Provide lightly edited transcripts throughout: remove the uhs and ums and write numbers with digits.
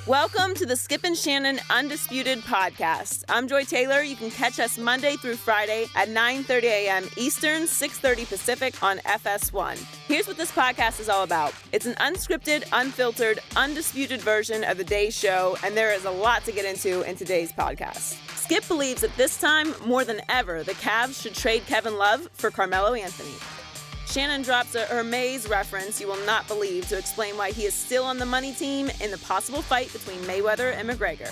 Welcome to the Skip and Shannon Undisputed podcast. I'm Joy Taylor. You can catch us Monday through Friday at 9:30 a.m. Eastern, 6:30 Pacific on FS1. Here's what this podcast is all about. It's an unscripted, unfiltered, undisputed version of the day's show, and there is a lot to get into in today's podcast. Skip believes that this time, more than ever, the Cavs should trade Kevin Love for Carmelo Anthony. Shannon drops a Hermes reference you will not believe to explain why he is still on the money team in the possible fight between Mayweather and McGregor.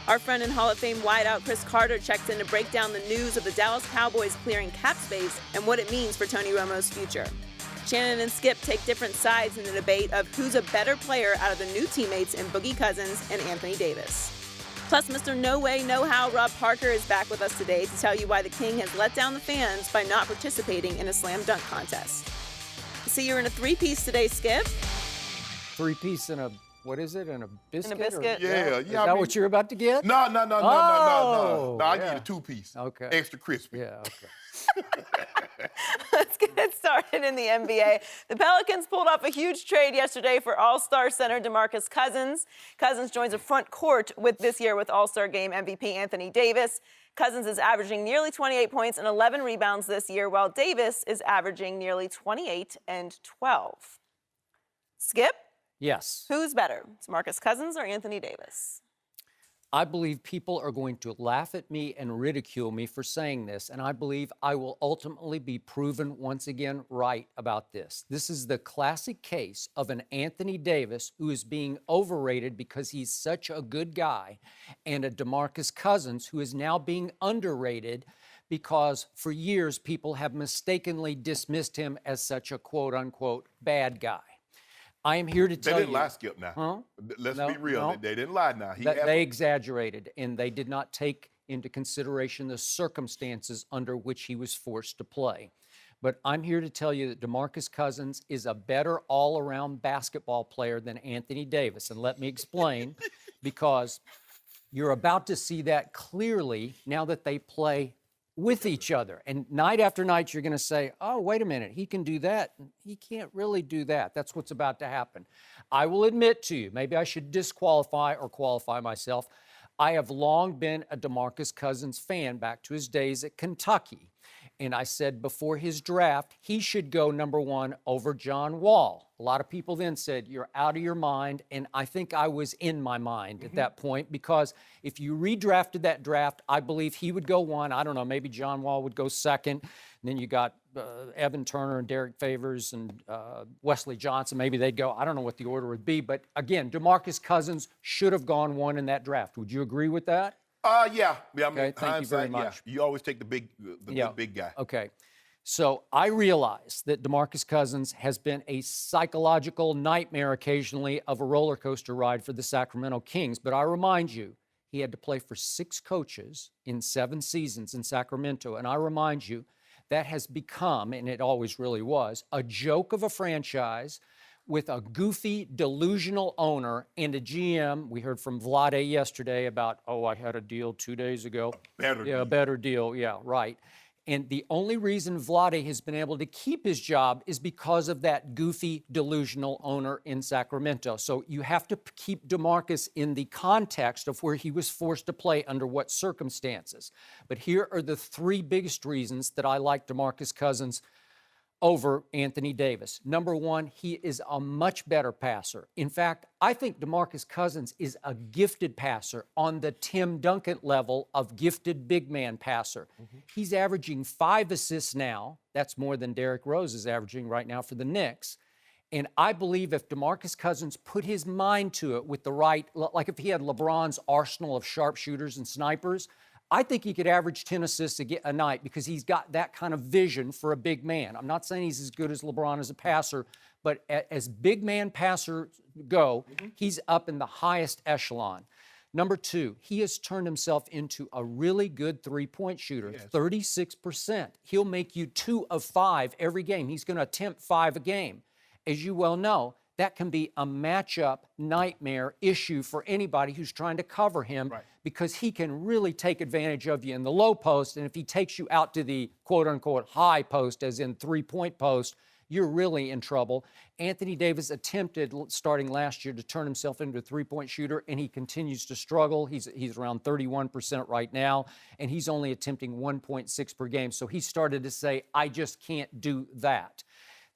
Our friend and Hall of Fame wideout Chris Carter checked in to break down the news of the Dallas Cowboys clearing cap space and what it means for Tony Romo's future. Shannon and Skip take different sides in the debate of who's a better player out of the new teammates in Boogie Cousins and Anthony Davis. Plus, Mr. No Way, No How Rob Parker is back with us today to tell you why the King has let down the fans by not participating in a slam dunk contest. See, you're in a three-piece today, Skip. Three-piece in a, what is it, in a biscuit? In a biscuit. Yeah. Is that what you're about to get? No. Oh, I yeah. get a two-piece. Okay. Extra crispy. Yeah, okay. Let's get started in the NBA. The Pelicans pulled off a huge trade yesterday for All-Star center DeMarcus Cousins. Cousins joins a front court this year with All-Star Game MVP Anthony Davis. Cousins is averaging nearly 28 points and 11 rebounds this year, while Davis is averaging nearly 28 and 12. Skip? Yes. Who's better, DeMarcus Cousins or Anthony Davis? I believe people are going to laugh at me and ridicule me for saying this, and I believe I will ultimately be proven once again right about this. This is the classic case of an Anthony Davis who is being overrated because he's such a good guy, and a DeMarcus Cousins who is now being underrated because for years people have mistakenly dismissed him as such a quote-unquote bad guy. I am here to tell you. They didn't lie, Skip, now. Huh? Let's No, be real. no. They didn't lie now. They exaggerated, and they did not take into consideration the circumstances under which he was forced to play. But I'm here to tell you that DeMarcus Cousins is a better all-around basketball player than Anthony Davis. And let me explain, because you're about to see that clearly now that they play with each other. And night after night, you're going to say, oh, wait a minute, he can do that. He can't really do that. That's what's about to happen. I will admit to you, maybe I should disqualify or qualify myself. I have long been a DeMarcus Cousins fan back to his days at Kentucky. And I said before his draft, he should go number one over John Wall. A lot of people then said, you're out of your mind. And I think I was in my mind at that point, because if you redrafted that draft, I believe he would go one. I don't know, maybe John Wall would go second. And then you got Evan Turner and Derek Favors and Wesley Johnson. Maybe they'd go, I don't know what the order would be. But again, DeMarcus Cousins should have gone one in that draft. Would you agree with that? Yeah. I mean, Okay, thank you very much. Yeah. You always take the big guy. Okay. So I realize that DeMarcus Cousins has been a psychological nightmare occasionally of a roller coaster ride for the Sacramento Kings. But I remind you, he had to play for 6 coaches in 7 seasons in Sacramento. And I remind you, that has become, and it always really was, a joke of a franchise with a goofy, delusional owner and a GM. We heard from Vlade yesterday about, I had a deal 2 days ago. A better deal. Yeah, right. And the only reason Vlade has been able to keep his job is because of that goofy, delusional owner in Sacramento. So you have to keep DeMarcus in the context of where he was forced to play under what circumstances. But here are the 3 biggest reasons that I like DeMarcus Cousins over Anthony Davis. Number one, he is a much better passer. In fact, I think DeMarcus Cousins is a gifted passer on the Tim Duncan level of gifted big man passer. He's averaging 5 assists now. That's more than Derrick Rose is averaging right now for the Knicks. And I believe if DeMarcus Cousins put his mind to it with the right, like if he had LeBron's arsenal of sharpshooters and snipers, I think he could average 10 assists a night because he's got that kind of vision for a big man. I'm not saying he's as good as LeBron as a passer, but as big man passers go, he's up in the highest echelon. Number 2, he has turned himself into a really good three-point shooter, 36%. He'll make you 2 of 5 every game. He's going to attempt 5 a game. As you well know, that can be a matchup nightmare issue for anybody who's trying to cover him, because he can really take advantage of you in the low post. And if he takes you out to the quote-unquote high post, as in three-point post, you're really in trouble. Anthony Davis attempted starting last year to turn himself into a three-point shooter, and he continues to struggle. He's around 31% right now, and he's only attempting 1.6 per game. So he started to say, I just can't do that.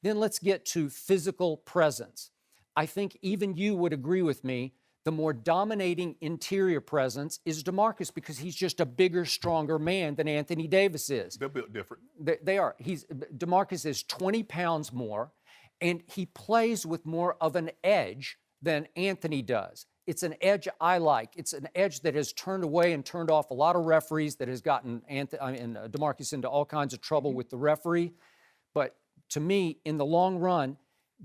Then let's get to physical presence. I think even you would agree with me, the more dominating interior presence is DeMarcus because he's just a bigger, stronger man than Anthony Davis is. They're built different. They are. DeMarcus is 20 pounds more, and he plays with more of an edge than Anthony does. It's an edge I like. It's an edge that has turned away and turned off a lot of referees, that has gotten DeMarcus into all kinds of trouble with the referee. But to me, in the long run,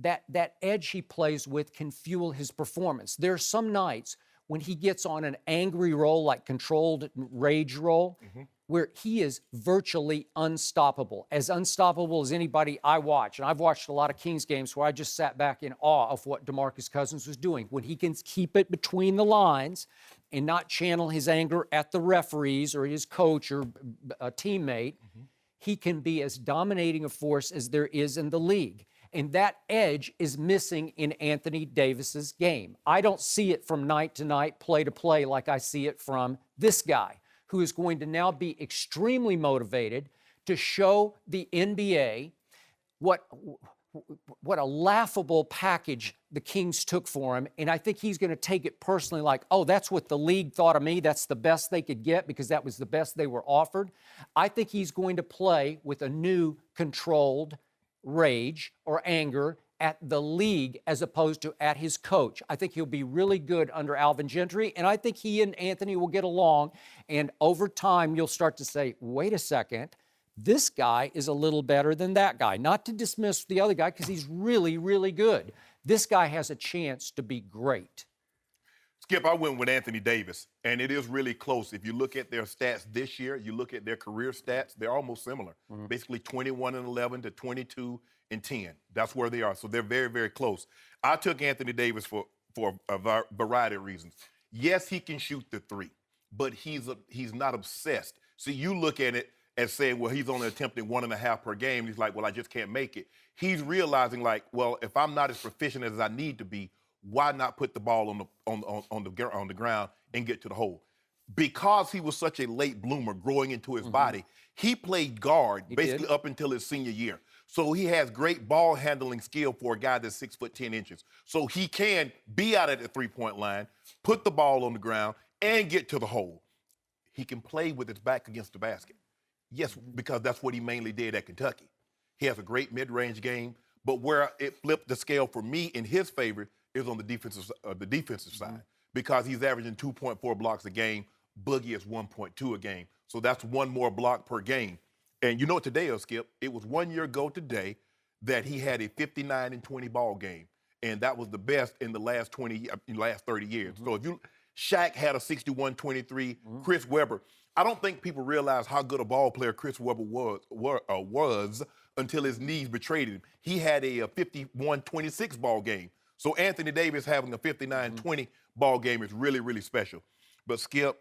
that edge he plays with can fuel his performance. There are some nights when he gets on an angry roll, like controlled rage roll, where he is virtually unstoppable as anybody I watch. And I've watched a lot of Kings games where I just sat back in awe of what DeMarcus Cousins was doing. When he can keep it between the lines and not channel his anger at the referees or his coach or a teammate, he can be as dominating a force as there is in the league. And that edge is missing in Anthony Davis's game. I don't see it from night to night, play to play, like I see it from this guy, who is going to now be extremely motivated to show the NBA what a laughable package the Kings took for him. And I think he's going to take it personally like, oh, that's what the league thought of me. That's the best they could get because that was the best they were offered. I think he's going to play with a new controlled rage or anger at the league as opposed to at his coach. I think he'll be really good under Alvin Gentry, and I think he and Anthony will get along. And over time, you'll start to say, wait a second, this guy is a little better than that guy. Not to dismiss the other guy because he's really, really good. This guy has a chance to be great. Skip, I went with Anthony Davis, and it is really close. If you look at their stats this year, you look at their career stats, they're almost similar. Basically 21-11 to 22-10. That's where they are. So they're very, very close. I took Anthony Davis for a variety of reasons. Yes, he can shoot the three, but he's not obsessed. See, you look at it as saying, well, he's only attempting 1.5 per game. He's like, well, I just can't make it. He's realizing, like, well, if I'm not as proficient as I need to be, why not put the ball on the ground and get to the hole? Because he was such a late bloomer growing into his body, he played guard basically up until his senior year. So he has great ball handling skill for a guy that's 6 foot 10 inches. So he can be out at the three-point line, put the ball on the ground, and get to the hole. He can play with his back against the basket. Yes, because that's what he mainly did at Kentucky. He has a great mid-range game, but where it flipped the scale for me in his favor is on the defensive side, because he's averaging 2.4 blocks a game. Boogie is 1.2 a game. So that's one more block per game. And you know what today is, Skip? It was 1 year ago today that he had a 59-20 ball game. And that was the best in the last 30 years. So if Shaq had a 61-23, Chris Webber. I don't think people realize how good a ball player Chris Webber was until his knees betrayed him. He had a 51-26 ball game. So Anthony Davis having a 59-20 ball game is really, really special. But Skip,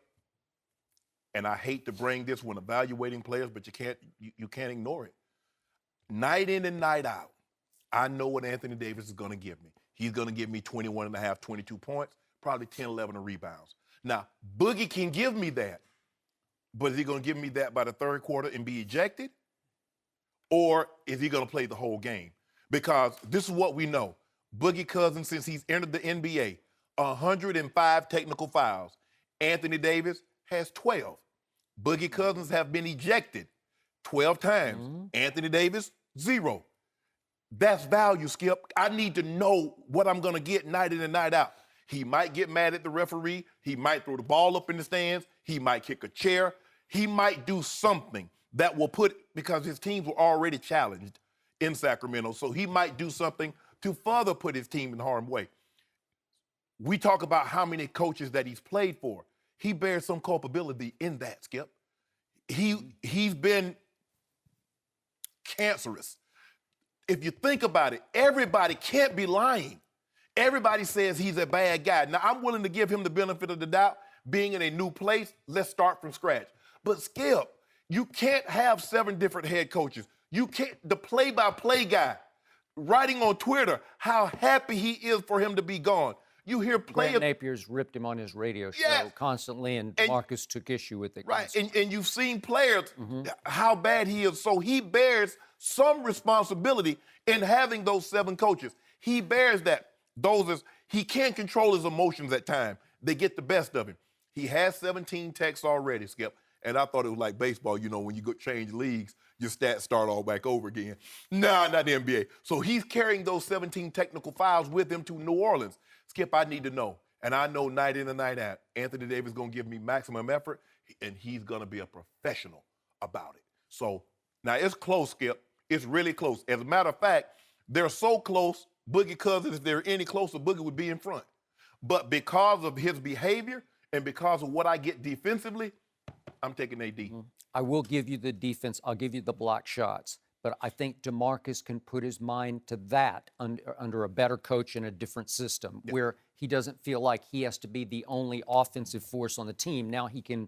and I hate to bring this when evaluating players, but you can't ignore it. Night in and night out, I know what Anthony Davis is going to give me. He's going to give me 21.5, 22 points, probably 10, 11 rebounds. Now, Boogie can give me that, but is he going to give me that by the third quarter and be ejected? Or is he going to play the whole game? Because this is what we know. Boogie Cousins, since he's entered the NBA, 105 technical fouls. Anthony Davis has 12. Boogie Cousins have been ejected 12 times. Anthony Davis, 0. That's value, Skip. I need to know what I'm going to get night in and night out. He might get mad at the referee. He might throw the ball up in the stands. He might kick a chair. He might do something that will because his teams were already challenged in Sacramento, so he might do something to further put his team in harm's way. We talk about how many coaches that he's played for. He bears some culpability in that, Skip. He's been cancerous. If you think about it, everybody can't be lying. Everybody says he's a bad guy. Now, I'm willing to give him the benefit of the doubt. Being in a new place, let's start from scratch. But Skip, you can't have 7 different head coaches. You can't, the play-by-play guy, writing on Twitter how happy he is for him to be gone. You hear players. Grant Napier's ripped him on his radio show constantly, and DeMarcus took issue with it. Right, and you've seen players how bad he is. So he bears some responsibility in having those 7 coaches. He bears that. He can't control his emotions at times. They get the best of him. He has 17 texts already, Skip. And I thought it was like baseball, when you go change leagues, your stats start all back over again. Nah, not the NBA. So he's carrying those 17 technical files with him to New Orleans. Skip, I need to know. And I know night in and night out, Anthony Davis is going to give me maximum effort, and he's going to be a professional about it. So now it's close, Skip. It's really close. As a matter of fact, they're so close, Boogie Cousins, if they're any closer, Boogie would be in front. But because of his behavior and because of what I get defensively, I'm taking AD. I will give you the defense. I'll give you the block shots. But I think DeMarcus can put his mind to that under a better coach in a different system where he doesn't feel like he has to be the only offensive force on the team. Now he can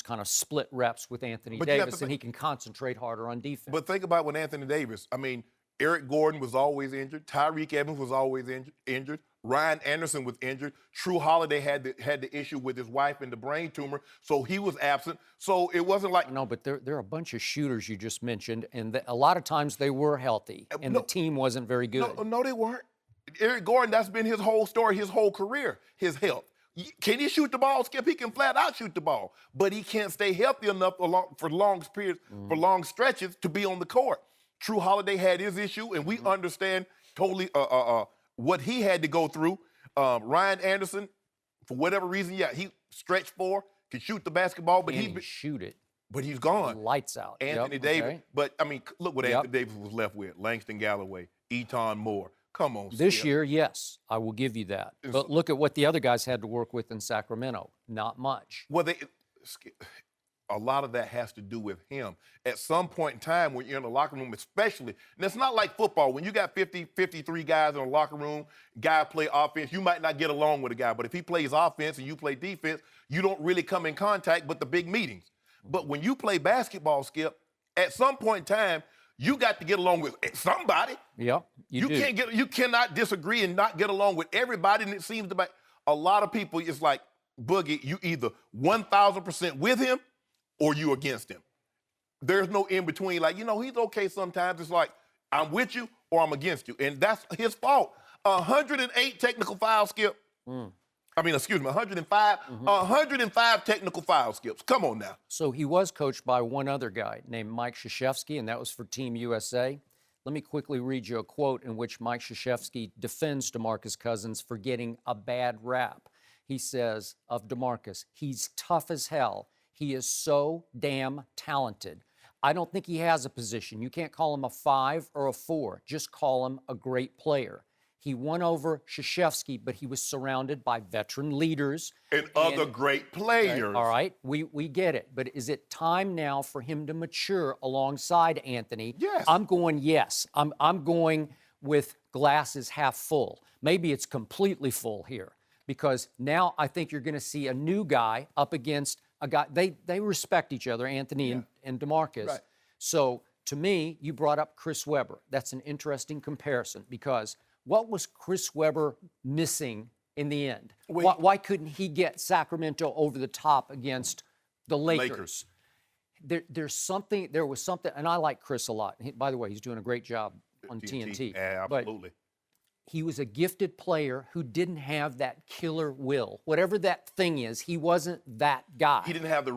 kind of split reps with Anthony Davis, and he can concentrate harder on defense. But think about with Anthony Davis. I mean, Eric Gordon was always injured. Tyreek Evans was always injured. Ryan Anderson was injured. True Holiday had the issue with his wife and the brain tumor, so he was absent. So it wasn't like... No, but there are a bunch of shooters you just mentioned, and a lot of times they were healthy, and the team wasn't very good. No, they weren't. Eric Gordon, that's been his whole story, his whole career, his health. Can he shoot the ball, Skip? He can flat out shoot the ball, but he can't stay healthy enough for long periods, for long stretches to be on the court. True Holiday had his issue, and we understand totally what he had to go through. Ryan Anderson, for whatever reason, he stretched 4, can shoot the basketball, but he shoot it. But he's gone. Lights out. Anthony Davis. But, I mean, look what Anthony Davis was left with. Langston Galloway, Eton Moore. Come on, This year, yes, I will give you that. But look at what the other guys had to work with in Sacramento. Not much. Well, a lot of that has to do with him. At some point in time when you're in the locker room, especially, and it's not like football. When you got 53 guys in a locker room, guy play offense, you might not get along with a guy. But if he plays offense and you play defense, you don't really come in contact but the big meetings. But when you play basketball, Skip, at some point in time, you got to get along with somebody. Yeah, you do. You cannot disagree and not get along with everybody. And it seems to be a lot of people, it's like, Boogie, you either 1,000% with him or you against him. There's no in between. Like, he's okay sometimes. It's like, I'm with you or I'm against you. And that's his fault. 108 technical fouls, Skip. 105. 105 technical foul Skips. Come on now. So he was coached by one other guy named Mike Krzyzewski, and that was for Team USA. Let me quickly read you a quote in which Mike Krzyzewski defends DeMarcus Cousins for getting a bad rap. He says of DeMarcus, he's tough as hell. He is so damn talented. I don't think he has a position. You can't call him a 5 or a 4. Just call him a great player. He won over Krzyzewski, but he was surrounded by veteran leaders. And other great players. Okay, all right, we get it. But is it time now for him to mature alongside Anthony? Yes. I'm going yes. I'm going with glasses half full. Maybe it's completely full here because now I think you're going to see a new guy up against a guy. They respect each other, Anthony and DeMarcus. Right. So to me, you brought up Chris Webber. That's an interesting comparison because what was Chris Webber missing in the end? Why couldn't he get Sacramento over the top against the Lakers? There was something, and I like Chris a lot. By the way, he's doing a great job on TNT. Yeah, absolutely. But he was a gifted player who didn't have that killer will. Whatever that thing is, he wasn't that guy. He didn't have the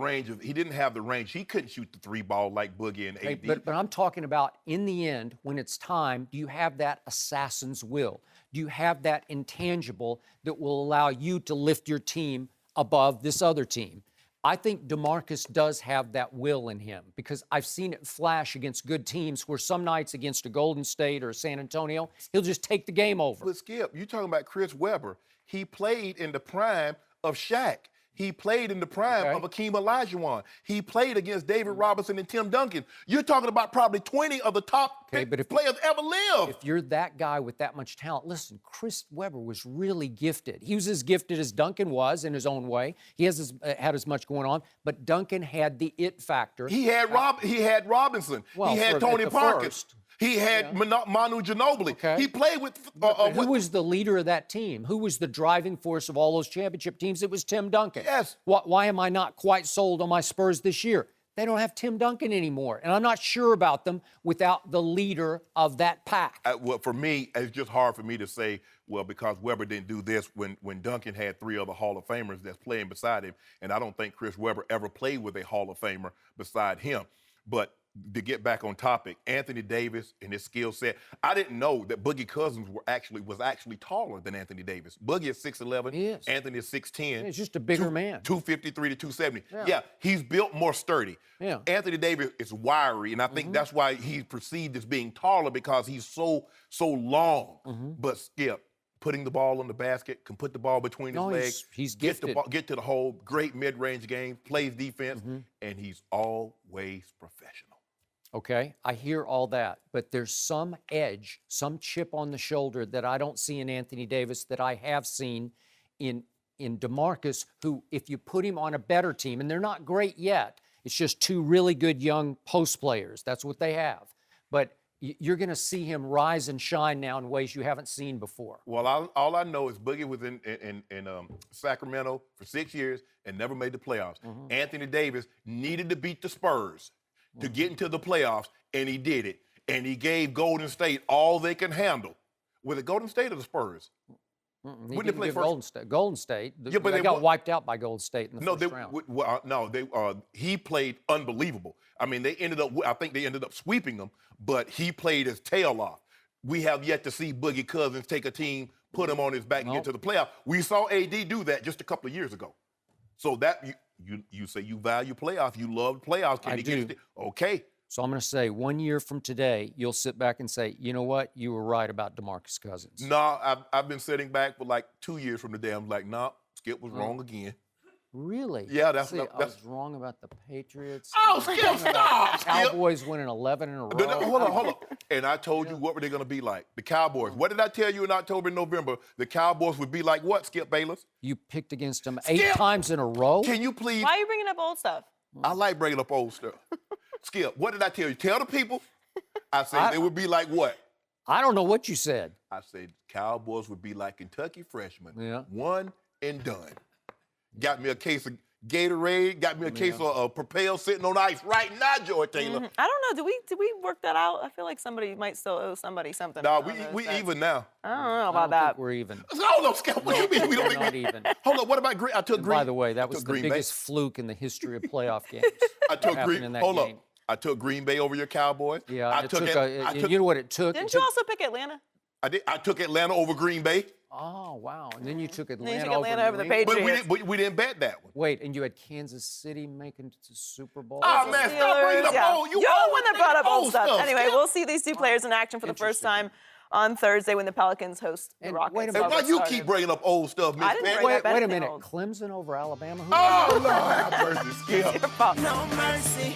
range. He couldn't shoot the 3 ball like Boogie and AD. But I'm talking about in the end, when it's time, do you have that assassin's will? Do you have that intangible that will allow you to lift your team above this other team? I think DeMarcus does have that will in him because I've seen it flash against good teams where some nights against a Golden State or San Antonio, he'll just take the game over. But Skip, you're talking about Chris Webber. He played in the prime of Shaq. He played in the prime of Akeem Olajuwon. He played against David Robinson and Tim Duncan. You're talking about probably 20 of the top players ever lived. If you're that guy with that much talent, listen, Chris Webber was really gifted. He was as gifted as Duncan was in his own way. He had as much going on, but Duncan had the it factor. He had Robinson. Well, he had Tony Parker. He had Manu Ginobili. Okay. He played with. Who was the leader of that team? Who was the driving force of all those championship teams? It was Tim Duncan. Yes. Why am I not quite sold on my Spurs this year? They don't have Tim Duncan anymore, and I'm not sure about them without the leader of that pack. Well, for me, it's just hard for me to say, well, because Webber didn't do this when Duncan had 3 other Hall of Famers that's playing beside him, and I don't think Chris Webber ever played with a Hall of Famer beside him. But to get back on topic, Anthony Davis and his skill set, I didn't know that Boogie Cousins was actually taller than Anthony Davis. Boogie is 6'11", He is. Anthony is 6'10". He's just a bigger man. 253 to 270. Yeah. Yeah, he's built more sturdy. Yeah. Anthony Davis is wiry, and I think that's why he's perceived as being taller, because he's so long. But Skip, putting the ball in the basket, can put the ball between his legs. He's get gifted. get to the hole, great mid-range game, plays defense, and he's always professional. Okay, I hear all that, but there's some edge, some chip on the shoulder that I don't see in Anthony Davis that I have seen in DeMarcus, who, if you put him on a better team, and they're not great yet, it's just 2 really good young post players. That's what they have. But you're going to see him rise and shine now in ways you haven't seen before. Well, all I know is Boogie was in Sacramento for 6 years and never made the playoffs. Anthony Davis needed to beat the Spurs to get into the playoffs, and he did it. And he gave Golden State all they can handle. Was it Golden State or the Spurs? When they play Golden State. Golden State. Yeah, but they got wiped out by Golden State in the first round. He played unbelievable. I mean, I think they ended up sweeping them, but he played his tail off. We have yet to see Boogie Cousins take a team, put him on his back, and get to the playoff. We saw AD do that just a couple of years ago. So that you say you value playoffs, you love playoffs. Can he get it? Okay. So I'm going to say 1 year from today, you'll sit back and say, you know what? You were right about DeMarcus Cousins. No, I've been sitting back for like 2 years from today. I'm like, nah, Skip was wrong again. Really? Yeah, I was wrong about the Patriots. Oh, Skip, stop! Cowboys winning 11 in a row. Hold on. And I told you what were they going to be like? The Cowboys. What did I tell you in October and November? The Cowboys would be like what, Skip Bayless? You picked against them 8 times in a row? Can you please? Why are you bringing up old stuff? I like bringing up old stuff. Skip, what did I tell you? Tell the people. I said they would be like what? I don't know what you said. I said Cowboys would be like Kentucky freshmen. Yeah. One and done. Got me a case of Gatorade, got me a case of Propel sitting on ice right now, Joy Taylor. I don't know. Did we work that out? I feel like somebody might still owe somebody something. No, we even now. I don't know about I don't that. think we're even. Hold up, Skip. What do you mean we don't Not even. Hold up. What about Green? I took Green. By the way, that was the Green Bay. biggest fluke in the history of playoff games. I took Green. In that Hold game. up. I took Green Bay over your Cowboys. Yeah, you know what it took? Didn't you also pick Atlanta? I did. I took Atlanta over Green Bay. Oh, wow. And then you took Atlanta, you took Atlanta over the New England. Patriots. But we didn't bet that one. Wait, and you had Kansas City making it to Super Bowl? Oh, man, stop bringing up old. You're the one that brought up old stuff. Anyway, we'll see these 2 players in action for the first time on Thursday when the Pelicans host the Rockets. Wait a And minute. why you keep bringing up old stuff, Miss I didn't Fanny? bring up Wait a anything minute. old. Clemson over Alabama? Who Oh, Lord have mercy, Skip. Your fault. No mercy.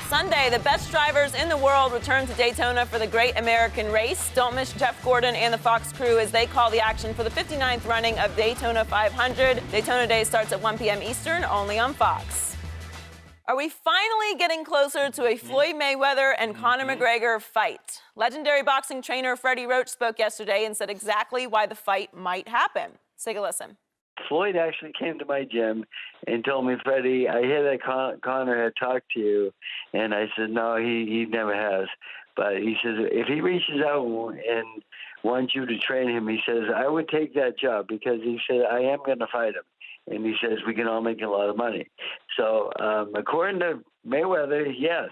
Sunday, the best drivers in the world return to Daytona for the Great American Race. Don't miss Jeff Gordon and the Fox crew as they call the action for the 59th running of Daytona 500. Daytona Day starts at 1 p.m. Eastern, only on Fox. Are we finally getting closer to a Floyd Mayweather and Conor McGregor fight? Legendary boxing trainer Freddie Roach spoke yesterday and said exactly why the fight might happen. Let's take a listen. Floyd actually came to my gym and told me, Freddie, I hear that Conor had talked to you. And I said, no, he never has. But he says, if he reaches out and wants you to train him, he says, I would take that job because he said, I am going to fight him. And he says, we can all make a lot of money. So according to Mayweather, yes,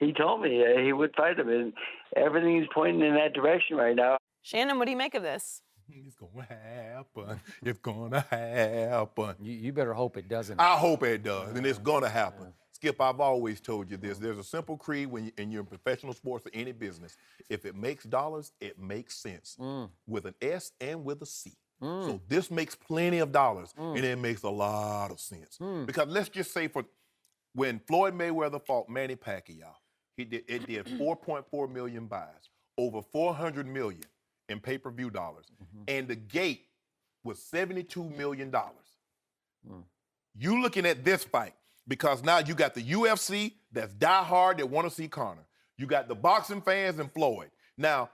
he told me he would fight him. And everything is pointing in that direction right now. Shannon, what do you make of this? It's going to happen. It's going to happen. You better hope it doesn't. I hope it does, and it's going to happen. Skip, I've always told you this. There's a simple creed when you're in professional sports or any business. If it makes dollars, it makes sense. With an S and with a C. So this makes plenty of dollars, and it makes a lot of sense. Because let's just say when Floyd Mayweather fought Manny Pacquiao, it did 4.4 million buys, over 400 million in pay-per-view dollars, and the gate was $72 million. You looking at this fight, because now you got the UFC that's diehard that want to see Conor. You got the boxing fans and Floyd. Now,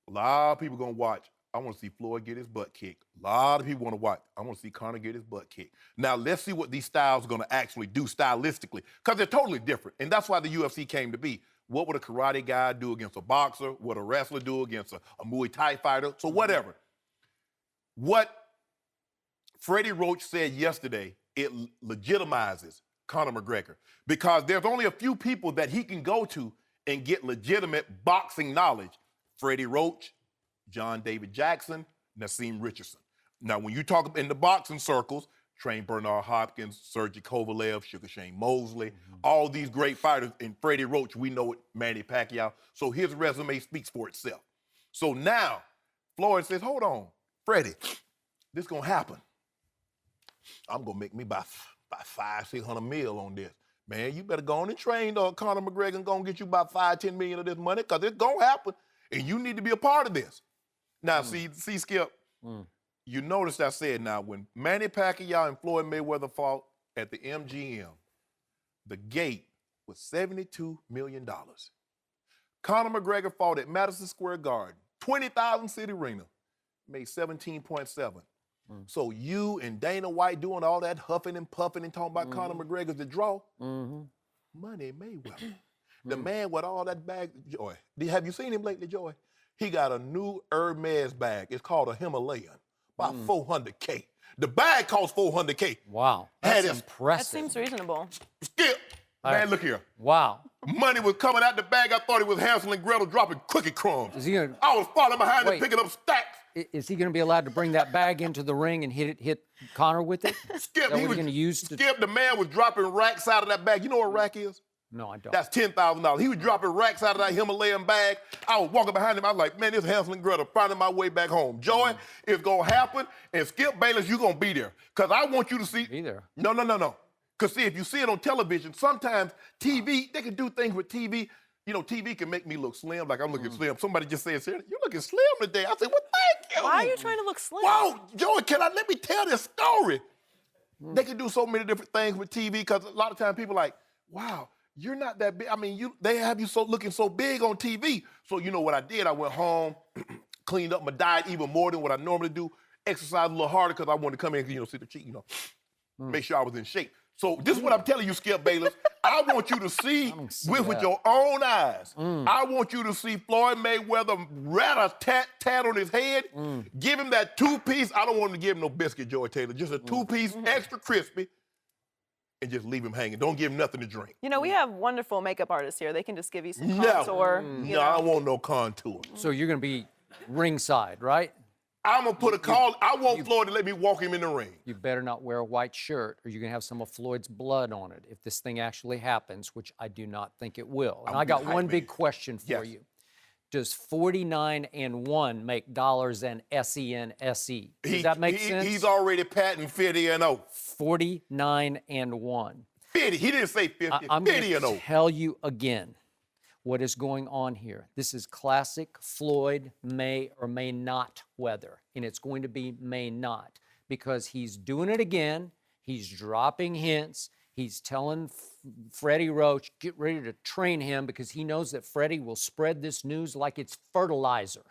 a lot of people gonna watch. I want to see Floyd get his butt kicked. A lot of people want to watch. I want to see Conor get his butt kicked. Now, let's see what these styles are going to actually do stylistically, because they're totally different. And that's why the UFC came to be. What would a karate guy do against a boxer? What would a wrestler do against a Muay Thai fighter? So whatever. What Freddie Roach said yesterday, it legitimizes Conor McGregor, because there's only a few people that he can go to and get legitimate boxing knowledge. Freddie Roach, John David Jackson, Nassim Richardson. Now, when you talk in the boxing circles, train Bernard Hopkins, Sergey Kovalev, Sugar Shane Mosley, all these great fighters, and Freddie Roach, we know it, Manny Pacquiao. So his resume speaks for itself. So now, Floyd says, hold on, Freddie, this gonna happen. I'm gonna make me about $500-600 million on this. Man, you better go on and train Conor McGregor and gonna get you about $5-10 million of this money, because it's gonna happen, and you need to be a part of this. Now, see, Skip, you noticed I said now, when Manny Pacquiao and Floyd Mayweather fought at the MGM, the gate was $72 million. Conor McGregor fought at Madison Square Garden, 20,000 seat arena, made 17.7. So you and Dana White doing all that huffing and puffing and talking about Conor McGregor's the draw, Money Mayweather. The man with all that bag, Joy. Have you seen him lately, Joy? He got a new Hermes bag. It's called a Himalayan, about $400K. The bag costs $400K. Wow, that's impressive. That seems reasonable. Skip, man, look here. Wow. Money was coming out the bag. I thought it was Hansel and Gretel dropping cookie crumbs. Is he gonna, I was falling behind him picking up stacks. Is he going to be allowed to bring that bag into the ring and hit Conor with it? Skip, he was going to use. Skip, the man was dropping racks out of that bag. You know what a rack is? No, I don't. That's $10,000. He was dropping racks out of that Himalayan bag. I was walking behind him. I was like, man, this Hansel and Gretel, finding my way back home. Joy, it's going to happen. And Skip Bayless, you're going to be there. Because I want you to see. Be there. No. Because, see, if you see it on television, sometimes TV, they can do things with TV. You know, TV can make me look slim, like I'm looking slim. Somebody just said, you're looking slim today. I said, well, thank you. Why are you trying to look slim? Whoa, Joey, let me tell this story. They can do so many different things with TV, because a lot of times people are like, wow, you're not that big. I mean, they have you looking so big on TV. So you know what I did? I went home, cleaned up my diet even more than what I normally do, exercised a little harder because I wanted to come in and, see the cheek, make sure I was in shape. So this is what I'm telling you, Skip Bayless. I want you to see with your own eyes. I want you to see Floyd Mayweather rat-a-tat on his head. Give him that two-piece. I don't want to give him no biscuit, Joy Taylor. Just a two-piece, extra crispy, and just leave him hanging. Don't give him nothing to drink. We have wonderful makeup artists here. They can just give you some contour. No, I don't want no contour. So you're going to be ringside, right? I'm going to put a call. I want Floyd to let me walk him in the ring. You better not wear a white shirt, or you're going to have some of Floyd's blood on it if this thing actually happens, which I do not think it will. And I got one big question for you. Does 49-1 make dollars and SEN-SE? Does that make sense? He's already patting 50-0. 49-1. 50. He didn't say 50. I'm going to 50-0. tell you again what is going on here. This is classic Floyd may or may not weather, and it's going to be may not, because he's doing it again. He's dropping hints. He's telling Freddie Roach, get ready to train him, because he knows that Freddie will spread this news like it's fertilizer.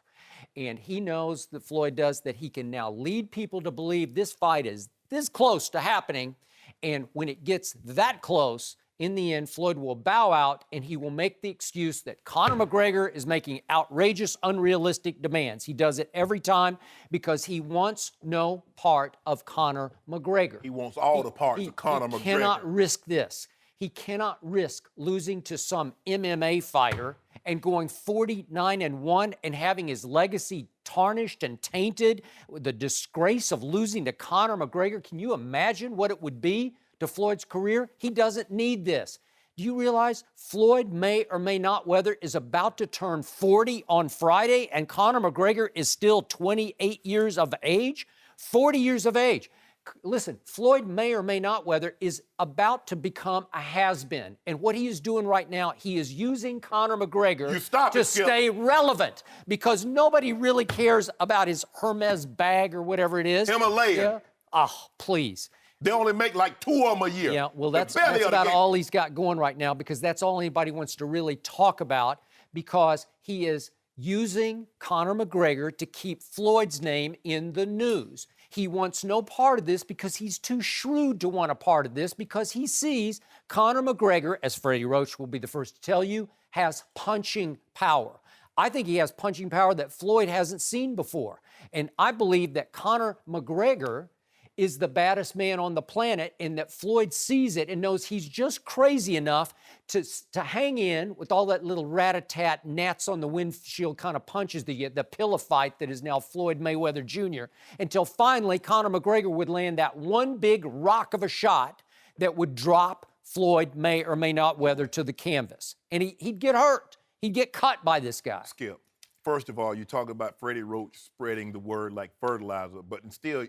And he knows that Floyd does, that he can now lead people to believe this fight is this close to happening. And when it gets that close, in the end, Floyd will bow out, and he will make the excuse that Conor McGregor is making outrageous, unrealistic demands. He does it every time because he wants no part of Conor McGregor. He wants all the parts of Conor McGregor. He cannot risk this. He cannot risk losing to some MMA fighter and going 49-1 and having his legacy tarnished and tainted with the disgrace of losing to Conor McGregor. Can you imagine what it would be to Floyd's career? He doesn't need this. Do you realize Floyd may or may not weather is about to turn 40 on Friday, and Conor McGregor is still 28 years of age? 40 years of age. Listen, Floyd may or may not weather is about to become a has-been. And what he is doing right now, he is using Conor McGregor to stay relevant, because nobody really cares about his Hermes bag or whatever it is. Himalayan. Oh, please. They only make like 2 of them a year. Yeah, well, The that's belly of the about game. all he's got going right now, because that's all anybody wants to really talk about, because he is using Conor McGregor to keep Floyd's name in the news. He wants no part of this because he's too shrewd to want a part of this, because he sees Conor McGregor, as Freddie Roach will be the first to tell you, has punching power. I think he has punching power that Floyd hasn't seen before. And I believe that Conor McGregor is the baddest man on the planet, and that Floyd sees it and knows he's just crazy enough to hang in with all that little rat-a-tat, gnats on the windshield kind of punches, the pillow fight that is now Floyd Mayweather Jr., until finally Conor McGregor would land that one big rock of a shot that would drop Floyd may or may not weather to the canvas. And he'd get hurt. He'd get cut by this guy. Skip, first of all, you talk about Freddie Roach spreading the word like fertilizer, but still,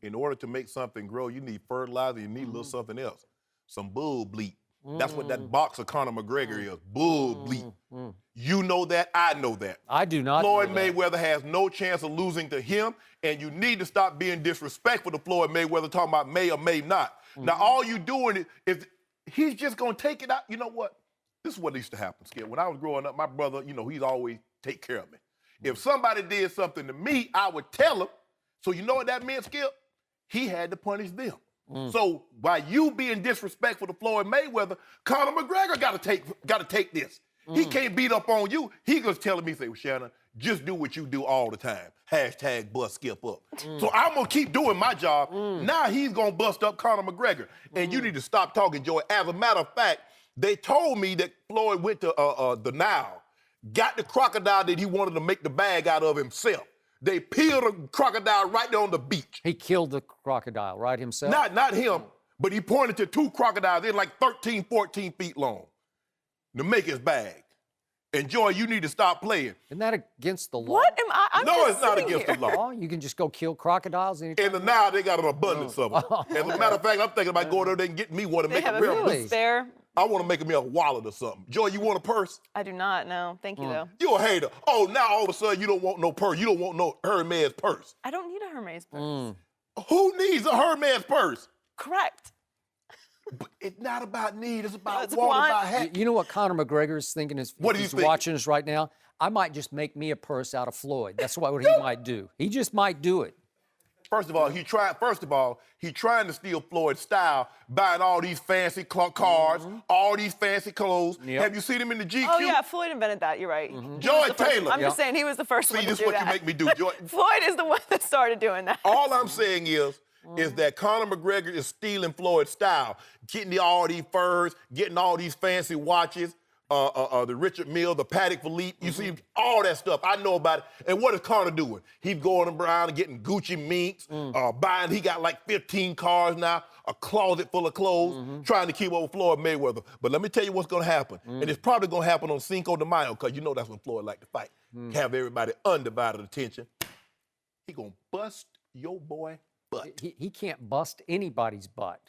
in order to make something grow, you need fertilizer, you need a little something else. Some bull bleep. That's what that boxer Conor McGregor is, bull bleep. You know that, I know that. I do not Floyd know that. Mayweather has no chance of losing to him, and you need to stop being disrespectful to Floyd Mayweather, talking about may or may not. Now, all you doing is he's just going to take it out. You know what? This is what used to happen, Skip. When I was growing up, my brother, he'd always take care of me. If somebody did something to me, I would tell him. So you know what that meant, Skip? He had to punish them. So by you being disrespectful to Floyd Mayweather, Conor McGregor got to take this. He can't beat up on you. He was telling me, say, well, Shannon, just do what you do all the time. # bust Skip up. So I'm going to keep doing my job. Now he's going to bust up Conor McGregor. And you need to stop talking, Joey. As a matter of fact, they told me that Floyd went to the Nile, got the crocodile that he wanted to make the bag out of himself. They peeled a crocodile right there on the beach. He killed the crocodile, right, himself? Not him, but he pointed to 2 crocodiles. They're like 13, 14 feet long to make his bag. And, Joy, you need to stop playing. Isn't that against the law? What am I? I'm No, just it's not sitting against here. the law. Oh, you can just go kill crocodiles anytime. In the Nile, they got an abundance of them. As a matter of fact, I'm thinking about going over there and getting me one to They make have a a real Really? booth there. I want to make me a wallet or something. Joy, you want a purse? I do not know. Thank you, though. You a hater. Oh, now all of a sudden you don't want no purse. You don't want no Hermes purse. I don't need a Hermes purse. Who needs a Hermes purse? Correct. But it's not about need. It's about It's want, want. about hat. You know what Conor McGregor is thinking if What do you he's think? watching us right now? I might just make me a purse out of Floyd. That's what he might do. He just might do it. First of all, he trying to steal Floyd's style, buying all these fancy cars, all these fancy clothes. Yep. Have you seen him in the GQ? Oh, yeah, Floyd invented that. You're right. He Joy was the first- Taylor. I'm just saying he was the first one See, to this do is what that. you make me do, Joy. Floyd is the one that started doing that. All I'm saying is that Conor McGregor is stealing Floyd's style, getting all these furs, getting all these fancy watches, the Richard Mille, the Patek Philippe. You see all that stuff. I know about it. And what is Conor doing? He's going around and getting Gucci minks, buying. He got like 15 cars now, a closet full of clothes, trying to keep up with Floyd Mayweather. But let me tell you what's going to happen. And it's probably going to happen on Cinco de Mayo, because you know that's when Floyd like to fight. Have everybody undivided attention. He going to bust your boy butt. He can't bust anybody's butt.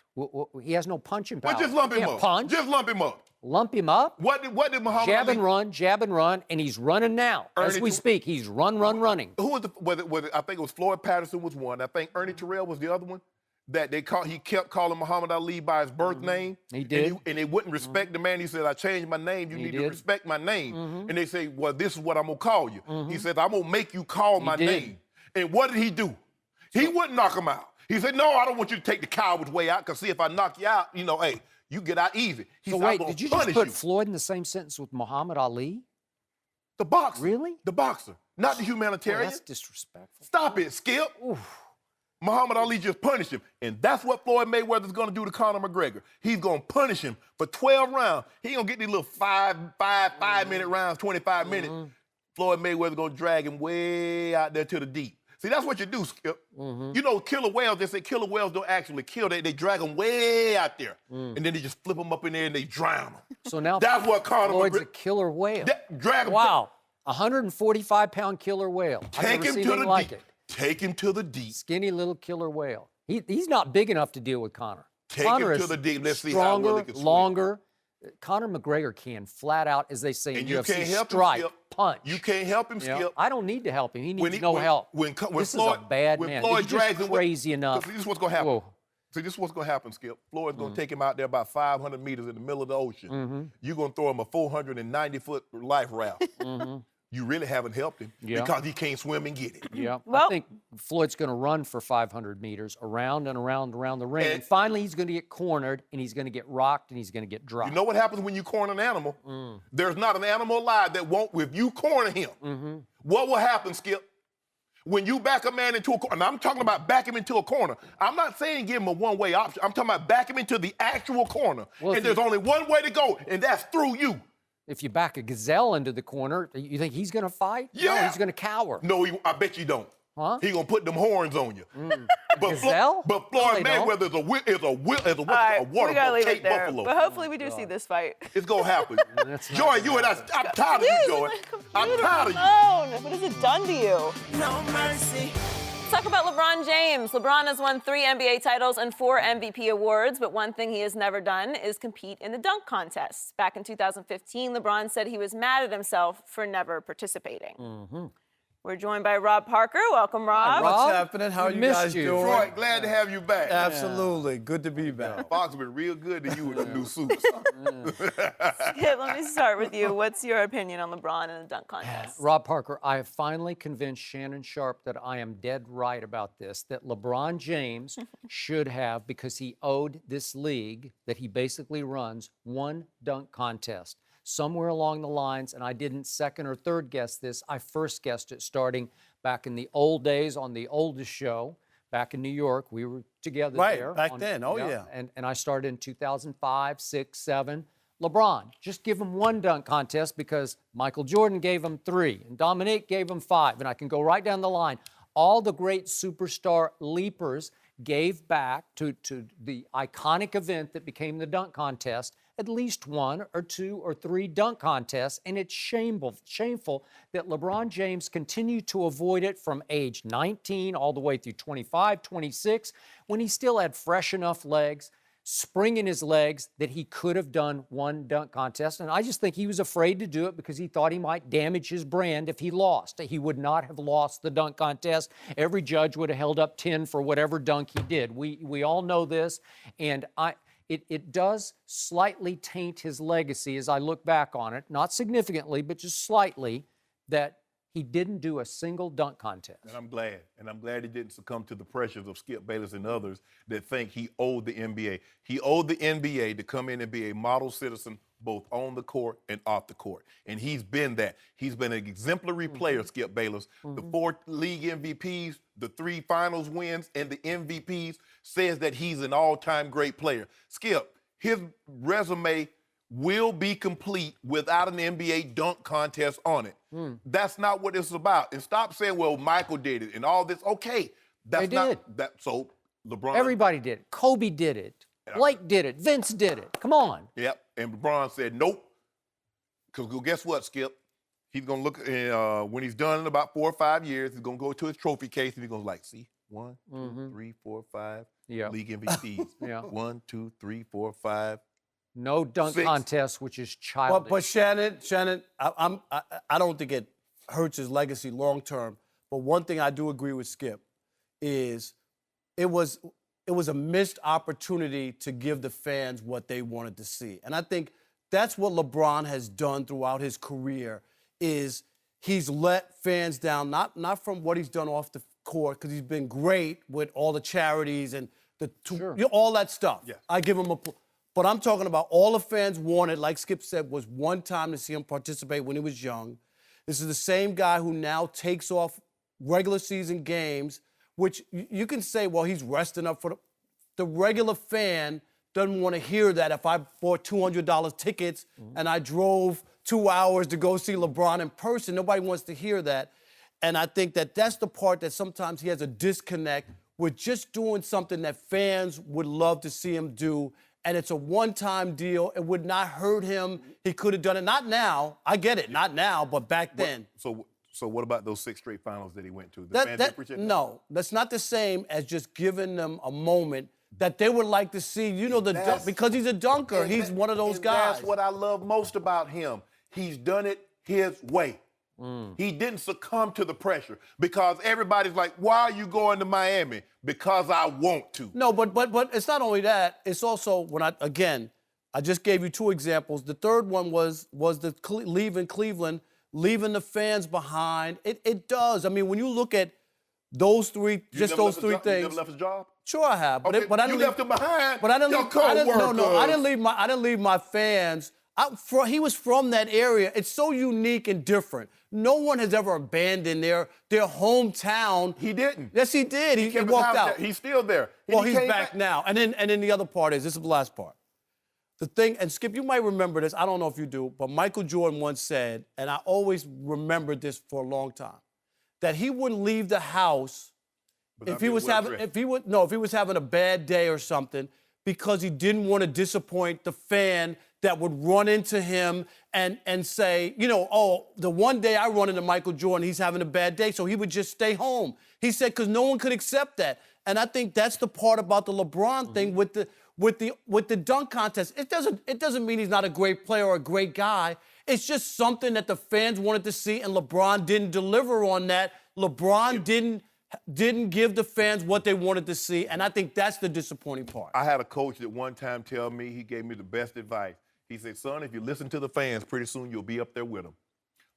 He has no punching power. Well, just lump him Can't up. Punch. Just lump him up. Lump him up. What did Muhammad Jab and run, and he's running now. As Ernie we Ter- speak, he's running. Who was I think it was Floyd Patterson was one. I think Ernie Terrell was the other one. That he kept calling Muhammad Ali by his birth name. He did. And they wouldn't respect the man. He said, I changed my name. You need to respect my name. And they say, well, this is what I'm going to call you. He said, I'm going to make you call my name. And what did he do? He wouldn't knock him out. He said, no, I don't want you to take the coward's way out, because see, if I knock you out, hey, you get out easy. He So said, wait, I'm did you gonna just punish put Floyd in the same sentence with Muhammad Ali? The boxer. Really? The boxer, not the Well, humanitarian. that's disrespectful. Stop it, Skip. Muhammad Ali just punished him. And that's what Floyd Mayweather's going to do to Conor McGregor. He's going to punish him for 12 rounds. He ain't going to get these little 5-minute rounds, 25 minutes. Floyd Mayweather's going to drag him way out there to the deep. See, that's what you do, Skip. You know, killer whales, they say killer whales don't actually kill. They drag them way out there. And then they just flip them up in there and they drown them. So now That's what Conor Floyd's a McGregor... killer whale. Drag him. Wow, 145-pound killer whale. I've Take never him seen to anything the like deep. it. Take him to the deep. Skinny little killer whale. He's not big enough to deal with Conor. Take Conor him to is the deep. Let's see how well stronger, he can swim. longer. Conor McGregor can flat out, as they say in And you UFC, can't help him, strike, Skip. punch. You can't help him, You know, Skip. I don't need to help him. He needs When no help. When This Floyd, is a bad when man. Floyd He's just drags him, crazy enough. This is what's going to happen. Whoa. See, this is what's going to happen, Skip. Floyd's going to take him out there about 500 meters in the middle of the ocean. You're going to throw him a 490-foot life raft. You really haven't helped him because he can't swim and get it. Yeah. Well, I think Floyd's going to run for 500 meters around and around the ring. And finally, he's going to get cornered, and he's going to get rocked, and he's going to get dropped. You know what happens when you corner an animal? There's not an animal alive that won't, if you corner him, what will happen, Skip? When you back a man into a corner, and I'm talking about back him into a corner. I'm not saying give him a one-way option. I'm talking about back him into the actual corner. Well, and there's only one way to go, and that's through you. If you back a gazelle into the corner, you think he's going to fight? Yeah. No, he's going to cower. No, I bet you don't. Huh? He gonna put them horns on you. But Gazelle? But Floyd No, Mayweather is a all right, we gotta leave it there. buffalo. But hopefully we do see this fight. It's gonna happen. That's not Joy, you and I, I'm tired of you, Joy. I'm tired of you. Alone. What has it done to you? No mercy. Let's talk about LeBron James. LeBron has won 3 NBA titles and 4 MVP awards, but one thing he has never done is compete in the dunk contest. Back in 2015, LeBron said he was mad at himself for never participating. We're joined by Rob Parker. Welcome, Rob. What's happening? How are you guys doing? Troy, glad to have you back. Absolutely. Good to be back. Fox been real good to you with them new suits. Yeah, let me start with you. What's your opinion on LeBron and the dunk contest? Rob Parker, I have finally convinced Shannon Sharpe that I am dead right about this, that LeBron James should have, because he owed this league that he basically runs, one dunk contest. Somewhere along the lines, and I didn't second or third guess this, I first guessed it starting back in the old days on the oldest show, back in New York. We were together there. Back then. Oh, yeah. And I started in 2005, 6, 7. LeBron, just give him one dunk contest because Michael Jordan gave him 3 and Dominique gave him 5. And I can go right down the line. All the great superstar leapers gave back to the iconic event that became the dunk contest at least 1 or 2 or 3 dunk contests, and it's shameful that LeBron James continued to avoid it from age 19 all the way through 25, 26, when he still had fresh enough legs, spring in his legs, that he could have done one dunk contest. And I just think he was afraid to do it because he thought he might damage his brand if he lost. He would not have lost the dunk contest. Every judge would have held up 10 for whatever dunk he did. We all know this, and It does slightly taint his legacy as I look back on it, not significantly, but just slightly, that he didn't do a single dunk contest. And I'm glad. And I'm glad he didn't succumb to the pressures of Skip Bayless and others that think he owed the NBA. He owed the NBA to come in and be a model citizen both on the court and off the court. And he's been that. He's been an exemplary player, Skip Bayless. The 4 league MVPs, the 3 finals wins, and the MVPs says that he's an all-time great player. Skip, his resume will be complete without an NBA dunk contest on it. That's not what it's about. And stop saying, well, Michael did it and all this. Okay, that's They not did. that. So LeBron. Everybody did it. Kobe did it. Blake did it. Vince did it. Come on. Yep. And LeBron said nope. Because guess what, Skip? He's gonna look when he's done in about 4 or 5 years. He's gonna go to his trophy case and he's gonna see 1, 2, 3, 4, 5 league MVPs. Yeah. 1, 2, 3, 4, 5. No dunk 6. contest, which is childish. But Shannon, I don't think it hurts his legacy long term. But one thing I do agree with Skip is it was a missed opportunity to give the fans what they wanted to see. And I think that's what LeBron has done throughout his career is he's let fans down, not from what he's done off the court, because he's been great with all the charities and all that stuff. Yeah. I give him but I'm talking about all the fans wanted, like Skip said, was one time to see him participate when he was young. This is the same guy who now takes off regular season games, which you can say, well, he's resting up for the regular fan doesn't want to hear that if I bought $200 tickets and I drove 2 hours to go see LeBron in person. Nobody wants to hear that. And I think that that's the part that sometimes he has a disconnect with just doing something that fans would love to see him do. And it's a one-time deal. It would not hurt him. He could have done it. Not now. I get it. Not now, but back then. So what about those 6 straight finals that he went to? The fans didn't appreciate that? No, that's not the same as just giving them a moment that they would like to see. You know, because he's a dunker. He's one of those guys. That's what I love most about him. He's done it his way. He didn't succumb to the pressure because everybody's like, why are you going to Miami? Because I want to. No, but it's not only that. It's also when I just gave you 2 examples. The third one was the leaving Cleveland, leaving the fans behind. It does. I mean, when you look at those 3, just those 3 things. You never left his job? Sure, I have. But, Okay, but I you didn't left him behind. But I didn't Your leave. I didn't coworkers. leave my fans. He was from that area. It's so unique and different. No one has ever abandoned their hometown. He didn't. Yes, he did. He kept his walked house out. there. He's still there. Well, He he's came back now. And then the other part is, this is the last part. The thing, and Skip, you might remember this. I don't know if you do, but Michael Jordan once said, and I always remembered this for a long time, that he wouldn't leave the house if he was having a bad day or something, because he didn't want to disappoint the fan that would run into him and say, the one day I run into Michael Jordan, he's having a bad day, so he would just stay home. He said, because no one could accept that. And I think that's the part about the LeBron thing with the dunk contest. It doesn't mean he's not a great player or a great guy. It's just something that the fans wanted to see, and LeBron didn't deliver on that. LeBron didn't give the fans what they wanted to see, and I think that's the disappointing part. I had a coach that one time tell me, he gave me the best advice. He said, son, if you listen to the fans, pretty soon you'll be up there with them.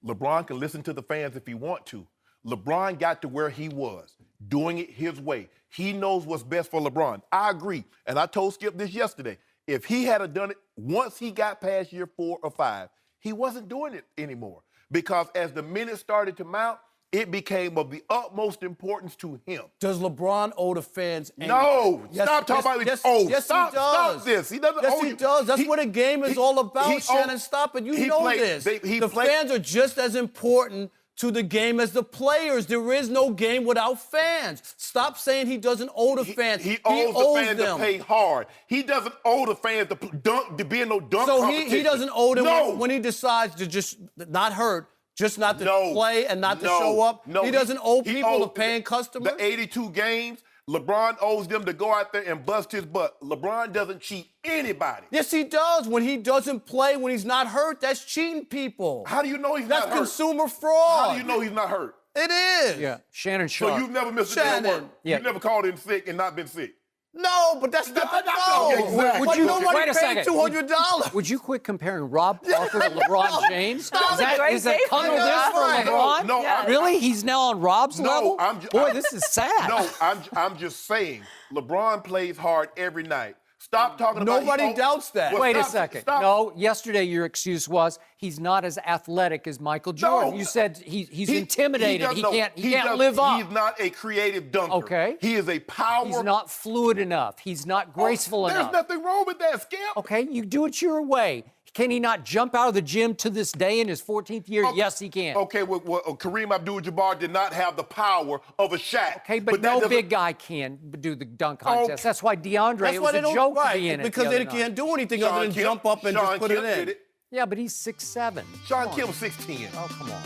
LeBron can listen to the fans if he want to. LeBron got to where he was, doing it his way. He knows what's best for LeBron. I agree, and I told Skip this yesterday. If he had done it once he got past year 4 or 5, he wasn't doing it anymore. Because as the minutes started to mount, it became of the utmost importance to him. Does LeBron owe the fans anything? No! Stop talking about it. Oh, yes, stop, he does. Stop this. He doesn't yes, owe you. He does. That's what a game is all about, Shannon. Stop it. You know this. The fans are just as important to the game as the players. There is no game without fans. Stop saying he doesn't owe the fans. He owes the fans them. to play hard. He doesn't owe the fans to be in no dunk competition. So he doesn't owe them when he decides to just not hurt, just not to play and not to show up. He doesn't owe people to paying customers. The 82 games, LeBron owes them to go out there and bust his butt. LeBron doesn't cheat anybody. Yes, he does. When he doesn't play, when he's not hurt, that's cheating people. How do you know he's not hurt? That's consumer fraud. How do you know he's not hurt? It is. Yeah, Shannon Sharpe. So you've never missed a day of work? Yeah. You've never called in sick and not been sick? No, but that's not Exactly. Would you nobody wait a paid second. $200? Would you quit comparing Rob Parker to LeBron James? Stop Is that coming this for LeBron? No, yeah. Really? He's now on Rob's level? Boy, this is sad. No, I'm just saying, LeBron plays hard every night. Stop talking about Nobody doubts that. Well, Wait a second. Stop. No, yesterday your excuse was he's not as athletic as Michael Jordan. No. You said he's intimidated. He can't live live up. He's not a creative dunker. Okay. He is a power. He's not fluid enough. He's not graceful enough. There's nothing wrong with that, Skip. Okay, you do it your way. Can he not jump out of the gym to this day in his 14th year? Okay. Yes, he can. Okay, well, Kareem Abdul-Jabbar did not have the power of a Shaq. Okay, but that no doesn't- big guy can do the dunk contest. Okay. That's why DeAndre, That's it why was they a don't, joke right, to be in it. because the they other night. can't do anything Sean other than Kemp- jump up and Sean just put Kemp it in. did it. Yeah, but he's 6'7". Sean Kemp 6'10". Oh, come on.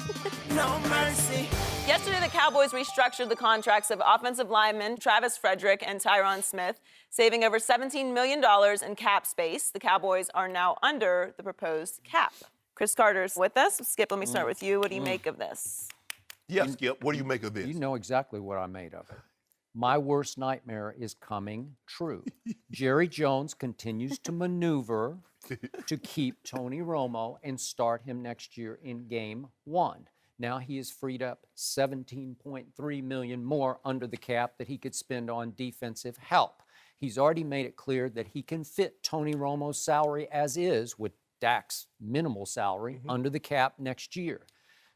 No mercy. Yesterday, the Cowboys restructured the contracts of offensive linemen Travis Frederick and Tyron Smith, saving over $17 million in cap space. The Cowboys are now under the proposed cap. Chris Carter's with us. Skip, let me start with you. What do you make of this? Yes, Skip. What do you make of this? You know exactly what I made of it. My worst nightmare is coming true. Jerry Jones continues to maneuver to keep Tony Romo and start him next year in game 1. Now he has freed up $17.3 million more under the cap that he could spend on defensive help. He's already made it clear that he can fit Tony Romo's salary as is with Dak's minimal salary under the cap next year.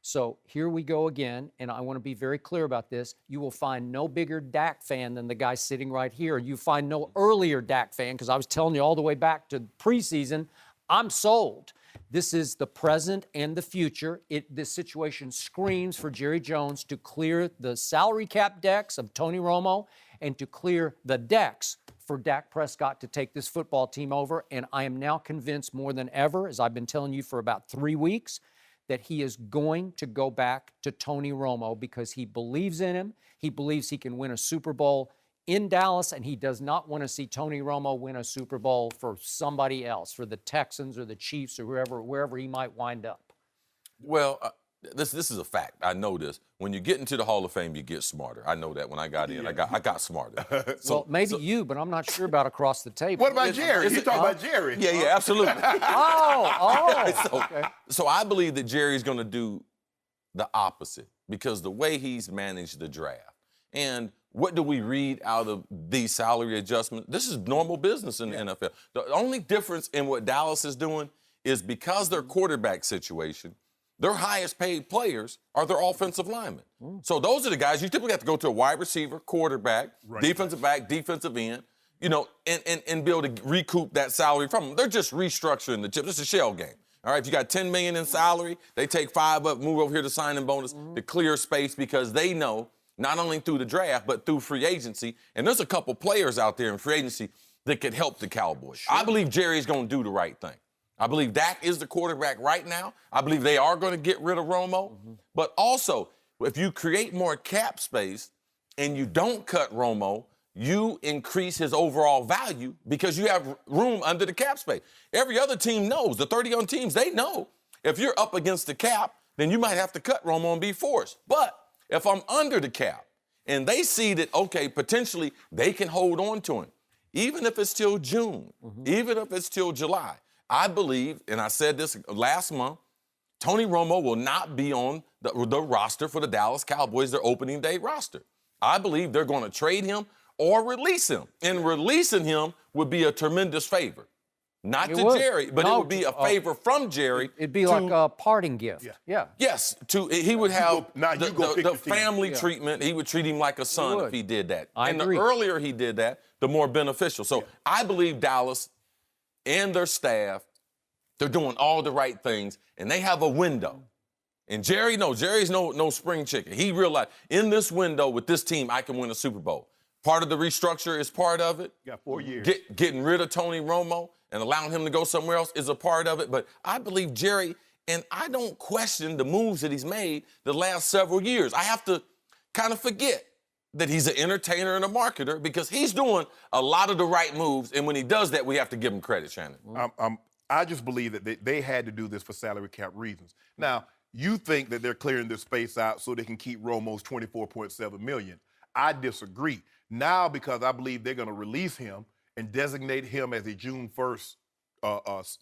So here we go again, and I want to be very clear about this. You will find no bigger Dak fan than the guy sitting right here. You find no earlier Dak fan, because I was telling you all the way back to preseason, I'm sold. This is the present and the future. This situation screams for Jerry Jones to clear the salary cap decks of Tony Romo and to clear the decks for Dak Prescott to take this football team over. And I am now convinced more than ever, as I've been telling you for about 3 weeks, that he is going to go back to Tony Romo because he believes in him. He believes he can win a Super Bowl in Dallas, and he does not want to see Tony Romo win a Super Bowl for somebody else, for the Texans or the Chiefs or wherever he might wind up. Well, this is a fact. I know this. When you get into the Hall of Fame, you get smarter. I know that when I got in, I got smarter. Well, maybe you, but I'm not sure about across the table. What about Jerry? You talking about Jerry? Yeah, absolutely. Okay. So I believe that Jerry's going to do the opposite because the way he's managed the draft. And what do we read out of these salary adjustments? This is normal business in the NFL. The only difference in what Dallas is doing is because their quarterback situation, their highest paid players are their offensive linemen. So those are the guys you typically have to go to a wide receiver, quarterback, defensive back, defensive end, you know, and be able to recoup that salary from them. They're just restructuring the chip. It's a shell game. All right, if you got $10 million in salary, they take 5 up, move over here to signing bonus to clear space because they know not only through the draft, but through free agency. And there's a couple players out there in free agency that could help the Cowboys. Sure. I believe Jerry's going to do the right thing. I believe Dak is the quarterback right now. I believe they are going to get rid of Romo. But also, if you create more cap space and you don't cut Romo, you increase his overall value because you have room under the cap space. Every other team knows, the 30-on teams, they know if you're up against the cap, then you might have to cut Romo and be forced. But if I'm under the cap and they see that, okay, potentially they can hold on to him, even if it's till June, even if it's till July, I believe, and I said this last month, Tony Romo will not be on the roster for the Dallas Cowboys, their opening day roster. I believe they're going to trade him or release him. And releasing him would be a tremendous favor. Not to Jerry, but it would be a favor from Jerry. It'd be like a parting gift. Yeah. Yes, he would have the family team. treatment. He would treat him like a son if he did that. I agree. The earlier he did that, the more beneficial. So I believe Dallas and their staff, they're doing all the right things, and they have a window. And Jerry's no spring chicken. He realized in this window with this team, I can win a Super Bowl. Part of the restructure is part of it. Got 4 years. Getting rid of Tony Romo and allowing him to go somewhere else is a part of it. But I believe Jerry, and I don't question the moves that he's made the last several years. I have to kind of forget that he's an entertainer and a marketer because he's doing a lot of the right moves. And when he does that, we have to give him credit, Shannon. I just believe that they had to do this for salary cap reasons. Now, you think that they're clearing this space out so they can keep Romo's $24.7 million. I disagree. Now, because I believe they're going to release him and designate him as a June 1st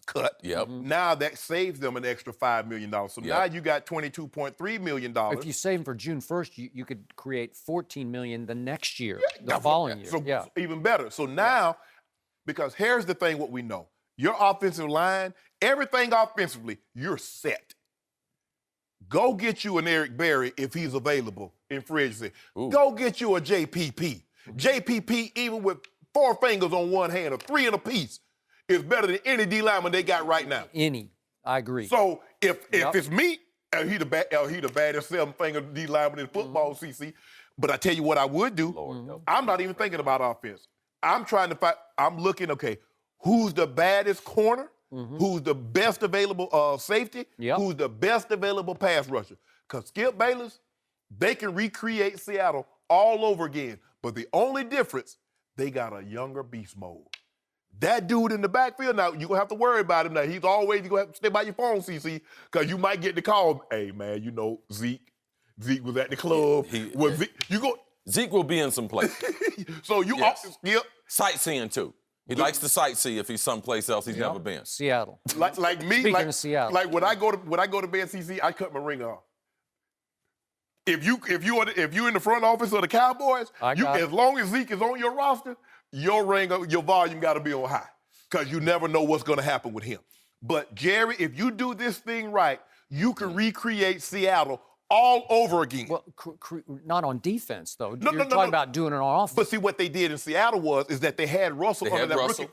cut, now that saves them an extra $5 million. So now you got $22.3 million. If you save him for June 1st, you could create $14 million the next year, the following year. So even better. So now, because here's the thing, what we know. Your offensive line, everything offensively, you're set. Go get you an Eric Berry if he's available in free agency. Go get you a JPP. JPP, even with 4 fingers on one hand or 3 in a piece, is better than any D lineman they got right now. I agree. So if it's me, he the baddest 7-finger D lineman in football, CC. But I tell you what I would do. I'm not even thinking about offense. I'm trying to find. I'm looking. Okay, who's the baddest corner? Who's the best available safety? Who's the best available pass rusher? Because Skip Bayless, they can recreate Seattle all over again. But the only difference, they got a younger beast mode. That dude in the backfield, now, you're going to have to worry about him now. He's always, you're going to have to stay by your phone, CC, because you might get the call, hey, man, you know, Zeke was at the club. Zeke will be in some place. So you also Skip. Sightseeing, too. He likes to sightsee if he's someplace else he's never been. Seattle. Like me, Speaking of Seattle. Like when I go to bed, CC, I cut my ring off. If you in the front office of the Cowboys, as long as Zeke is on your roster, your volume got to be on high, because you never know what's going to happen with him. But Jerry, if you do this thing right, you can recreate Seattle all over again. Well, not on defense, though. You're talking about doing it on offense. But see, what they did in Seattle is that they had Russell under that rookie.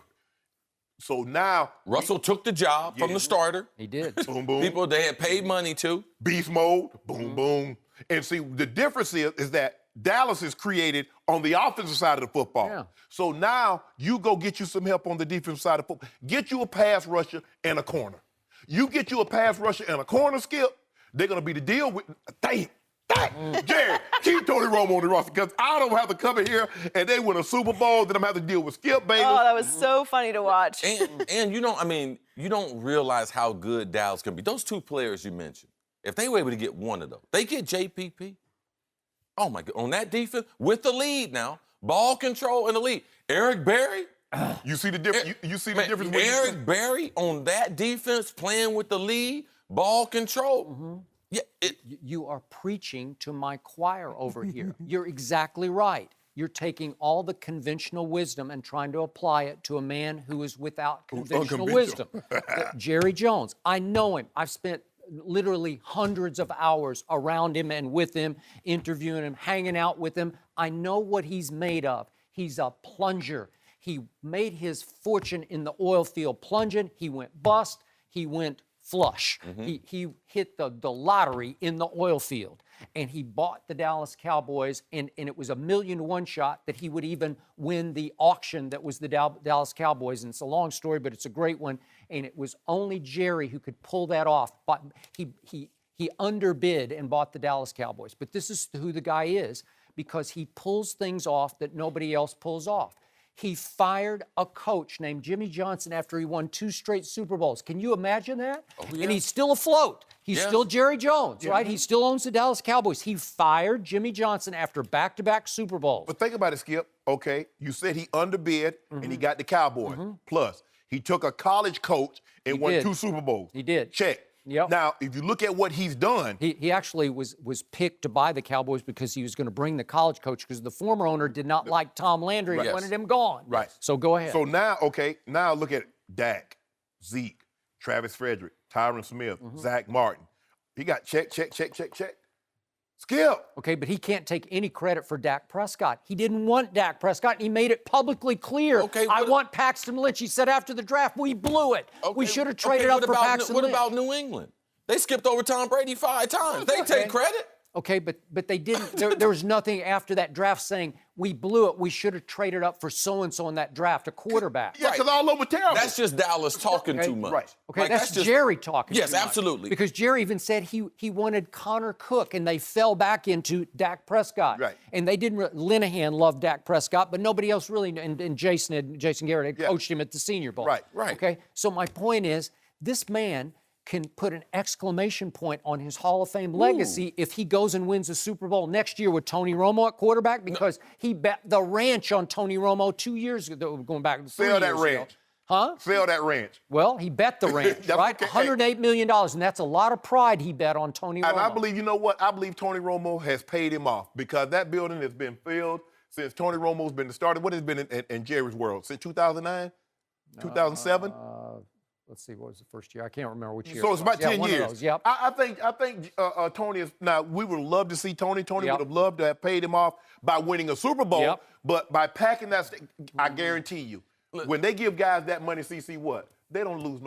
So now Russell took the job from the starter. He did. Boom, boom. People they had paid money to. Beast mode. Boom, boom. And see, the difference is that Dallas is created on the offensive side of the football. Yeah. So now you go get you some help on the defensive side of football. Get you a pass rusher and a corner. You get you a pass rusher and a corner, Skip, they're going to be the deal with. Dang. Jerry, keep Tony Romo on the roster, because I don't have to come in here and they win a Super Bowl, then I'm have to deal with Skip Bayless. Oh, that was so funny to watch. And you don't realize how good Dallas can be. Those 2 players you mentioned, If they were able to get one of those, they get JPP. Oh my God, on that defense with the lead now, ball control and the lead. Eric Berry. You see the difference. You see the difference. Eric Berry on that defense playing with the lead, ball control. Mm-hmm. Yeah, You are preaching to my choir over here. You're exactly right. You're taking all the conventional wisdom and trying to apply it to a man who is without conventional wisdom. Jerry Jones, I know him. I've spent literally hundreds of hours around him and with him, interviewing him, hanging out with him. I know what he's made of. He's a plunger. He made his fortune in the oil field plunging. He went bust. He went flush. He hit the lottery in the oil field. And he bought the Dallas Cowboys, and it was 1,000,000 to 1 shot that he would even win the auction that was the Dallas Cowboys. And it's a long story, but it's a great one. And it was only Jerry who could pull that off. But he underbid and bought the Dallas Cowboys. But this is who the guy is, because he pulls things off that nobody else pulls off. He fired a coach named Jimmy Johnson after he won 2 straight Super Bowls. Can you imagine that? Oh, yeah. And he's still afloat. He's still Jerry Jones, right? He still owns the Dallas Cowboys. He fired Jimmy Johnson after back-to-back Super Bowls. But think about it, Skip. Okay, you said he underbid and he got the Cowboys. Plus, he took a college coach and won 2 Super Bowls. He did. Check. Yep. Now, if you look at what he's done. He actually was picked to buy the Cowboys because he was going to bring the college coach, because the former owner did not like Tom Landry and wanted him gone. Right. So go ahead. So now, now look at it. Dak, Zeke, Travis Frederick, Tyron Smith, Zach Martin. He got check. Skip. Okay, but he can't take any credit for Dak Prescott. He didn't want Dak Prescott, and he made it publicly clear. Okay, I want Paxton Lynch. He said after the draft, we blew it. We should have traded up for Paxton Lynch. What about New England? They skipped over Tom Brady 5 times. They take credit. Okay, but they didn't. There was nothing after that draft saying, we blew it. We should have traded up for so-and-so in that draft, a quarterback. Yeah, because all over terrible. That's just Dallas talking too much. Right. Okay, Like, that's just, Jerry talking Yes, too much. absolutely. Because Jerry even said he wanted Connor Cook, and they fell back into Dak Prescott. Right. And they didn't. Linehan loved Dak Prescott, but nobody else really. And Jason Garrett had coached him at the Senior Bowl. Right. Okay. So my point is, this man can put an exclamation point on his Hall of Fame legacy if he goes and wins a Super Bowl next year with Tony Romo at quarterback, because he bet the ranch on Tony Romo 2 years ago, going back 3 Sell years that ago. ranch. Huh? Sell that ranch. Well, he bet the ranch, right? Okay. $108 million, and that's a lot of pride he bet on Tony Romo. And I believe, you know what? I believe Tony Romo has paid him off, because that building has been filled since Tony Romo's been started. What has been in Jerry's world? Since 2009? 2007? Let's see, what was the first year? I can't remember which year. So it's about 10 one years. Of those, yep. I think Tony is, now we would love to see Tony. Tony would have loved to have paid him off by winning a Super Bowl, but by packing that, I guarantee you, when they give guys that money, CC, what? They don't lose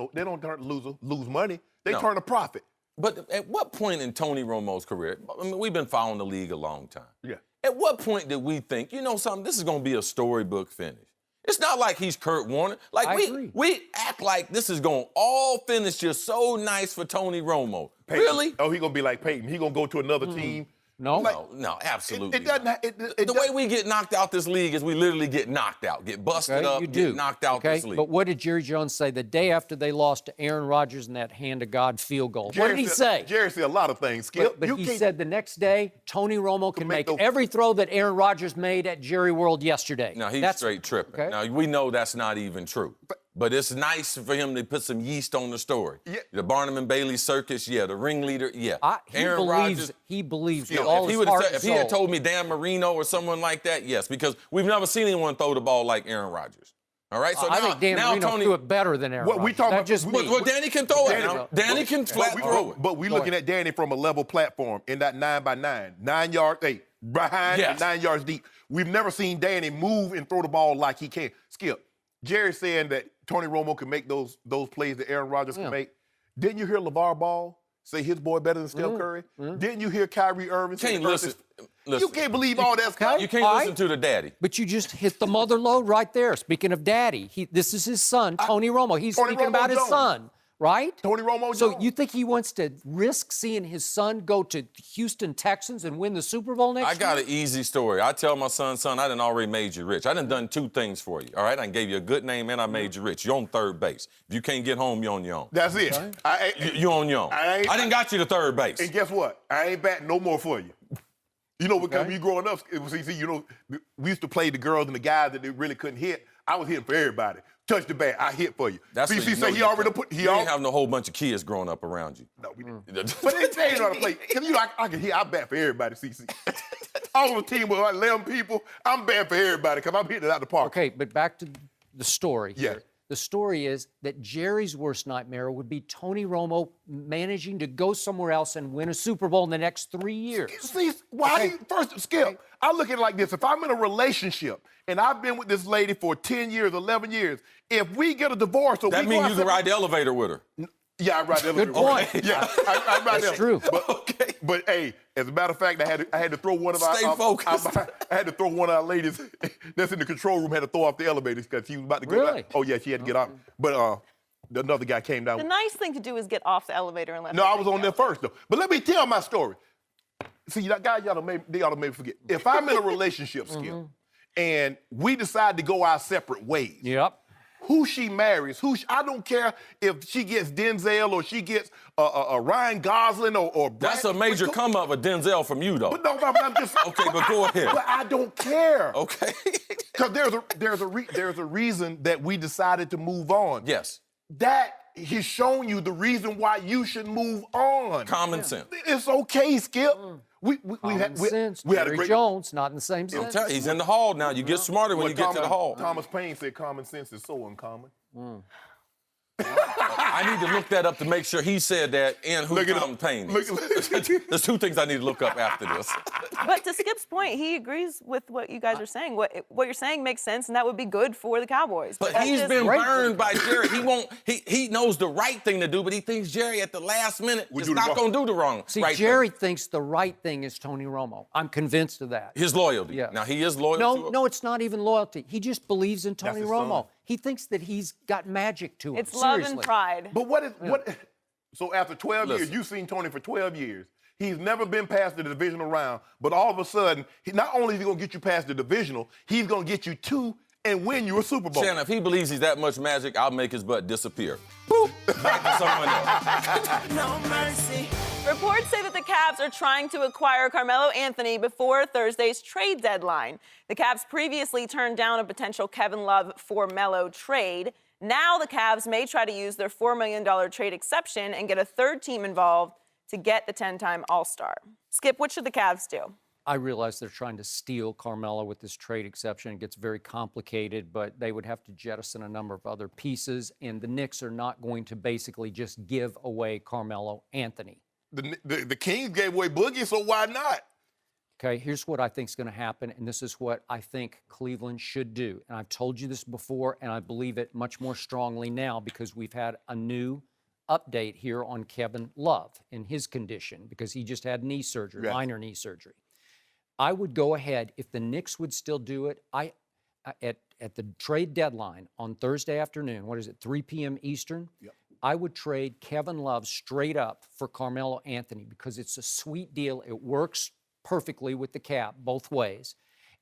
money. They turn a profit. But at what point in Tony Romo's career, I mean, we've been following the league a long time. Yeah. At what point did we think, you know something, this is going to be a storybook finish? It's not like he's Kurt Warner. Like, we act like this is going to all finish just so nice for Tony Romo. Peyton. Really? Oh, he going to be like Peyton. He going to go to another team. No. No, absolutely. It doesn't. The way we get knocked out this league is we literally get knocked out, get busted up, get knocked out this league. But what did Jerry Jones say the day after they lost to Aaron Rodgers in that hand-to-God field goal? What did he say? Jerry said a lot of things, Skip. But he said the next day, Tony Romo can make every throw that Aaron Rodgers made at Jerry World yesterday. Now, he's straight tripping. Okay? Now, we know that's not even true. But it's nice for him to put some yeast on the story. Yeah. The Barnum and Bailey circus, the ringleader, Aaron Rodgers. He believes with all his heart and soul. If he had told me Dan Marino or someone like that, yes, because we've never seen anyone throw the ball like Aaron Rodgers. All right, so I think Dan Marino threw it better than Aaron Rodgers. Well, Danny can throw it now. Danny can flat throw it. But we're looking at Danny from a level platform in that 9x9, 9 yards, behind and 9 yards deep. We've never seen Danny move and throw the ball like he can. Skip, Jerry's saying that Tony Romo can make those plays that Aaron Rodgers can make. Didn't you hear LeVar Ball say his boy better than Steph Curry? Didn't you hear Kyrie Irving say listen. You can't believe all that stuff. You can't listen to the daddy. But you just hit the mother lode right there. Speaking of daddy, this is his son, Tony Romo. He's speaking about his son. right? Tony Romo So Jones. you think he wants to risk seeing his son go to Houston Texans and win the Super Bowl next I year? got an easy story. I tell my son, I done already made you rich. I done 2 things for you, all right? I gave you a good name and I made you rich. You're on third base. If you can't get home, you're on your own. That's it. You're on your own. I done got you to third base. And guess what? I ain't batting no more for you. You know, because you growing up, you know, we used to play the girls and the guys that they really couldn't hit. I was hitting for everybody. Touch the bat, I hit for you. That's CC say he already put. You ain't having a whole bunch of kids growing up around you. No, we didn't. But they ain't know how to play. Cause you know, I can hit. I bat for everybody. CC. I was on a team with like 11 people. I'm batting for everybody because I'm hitting it out the park. Okay, but back to the story. Yeah. Here. The story is that Jerry's worst nightmare would be Tony Romo managing to go somewhere else and win a Super Bowl in the next 3 years. See, why? First, Skip, I look at it like this. If I'm in a relationship and I've been with this lady for 10 years, 11 years, if we get a divorce, or that means you can ride the elevator with her. Yeah, I ride the elevator. Good point. Okay. Yeah, I ride That's true. But hey, as a matter of fact, I had to throw one of our. Stay focused. I had to throw one of our ladies that's in the control room had to throw off the elevators because she was about to go. Really? Oh yeah, she had to get off. But another guy came down. The nice thing to do is get off the elevator and let. No, I was on there first though. But let me tell my story. See, that guy, they ought to maybe forget. If I'm in a relationship, Skip, and we decide to go our separate ways. Yep. Who she marries, I don't care if she gets Denzel or she gets Ryan Gosling or Brad. That's a major come up with Denzel from you, though. But no, I'm just Okay, but go ahead. But I don't care. Okay. Because there's a reason that we decided to move on. Yes. That he's shown you the reason why you should move on. Common sense. It's okay, Skip. We had Jerry a great. Jones, not in the same sense. He's in the hall now. You get smarter when you get to the hall. Thomas Paine said common sense is so uncommon. I need to look that up to make sure he said that and who Tom Paine is. There's 2 things I need to look up after this. But to Skip's point, he agrees with what you guys are saying. What you're saying makes sense, and that would be good for the Cowboys. But he's been burned by Jerry. He knows the right thing to do, but he thinks Jerry at the last minute is not going to do the wrong. See, right Jerry thing. thinks the right thing is Tony Romo. I'm convinced of that. His loyalty. Yeah. Now, he is loyal to him. No, it's not even loyalty. He just believes in Tony his Romo. son. He thinks that he's got magic to him. It's love Seriously. and pride. But what? So after 12 years, Listen. you've seen Tony for 12 years. He's never been past the divisional round, but all of a sudden, not only is he going to get you past the divisional, he's going to get you 2 and win you a Super Bowl. Shannon, if he believes he's that much magic, I'll make his butt disappear. Boop! Back to someone else. No mercy. Reports say that the Cavs are trying to acquire Carmelo Anthony before Thursday's trade deadline. The Cavs previously turned down a potential Kevin Love for Melo trade. Now the Cavs may try to use their $4 million trade exception and get a third team involved to get the 10-time All-Star. Skip, what should the Cavs do? I realize they're trying to steal Carmelo with this trade exception. It gets very complicated, but they would have to jettison a number of other pieces, and the Knicks are not going to basically just give away Carmelo Anthony. The Kings gave away Boogie, so why not? Okay, here's what I think is going to happen, and this is what I think Cleveland should do. And I've told you this before, and I believe it much more strongly now because we've had a new update here on Kevin Love and his condition because he just had knee surgery, minor knee surgery. I would go ahead, if the Knicks would still do it, at the trade deadline on Thursday afternoon, 3 p.m. Eastern, I would trade Kevin Love straight up for Carmelo Anthony because it's a sweet deal. It works perfectly with the cap both ways,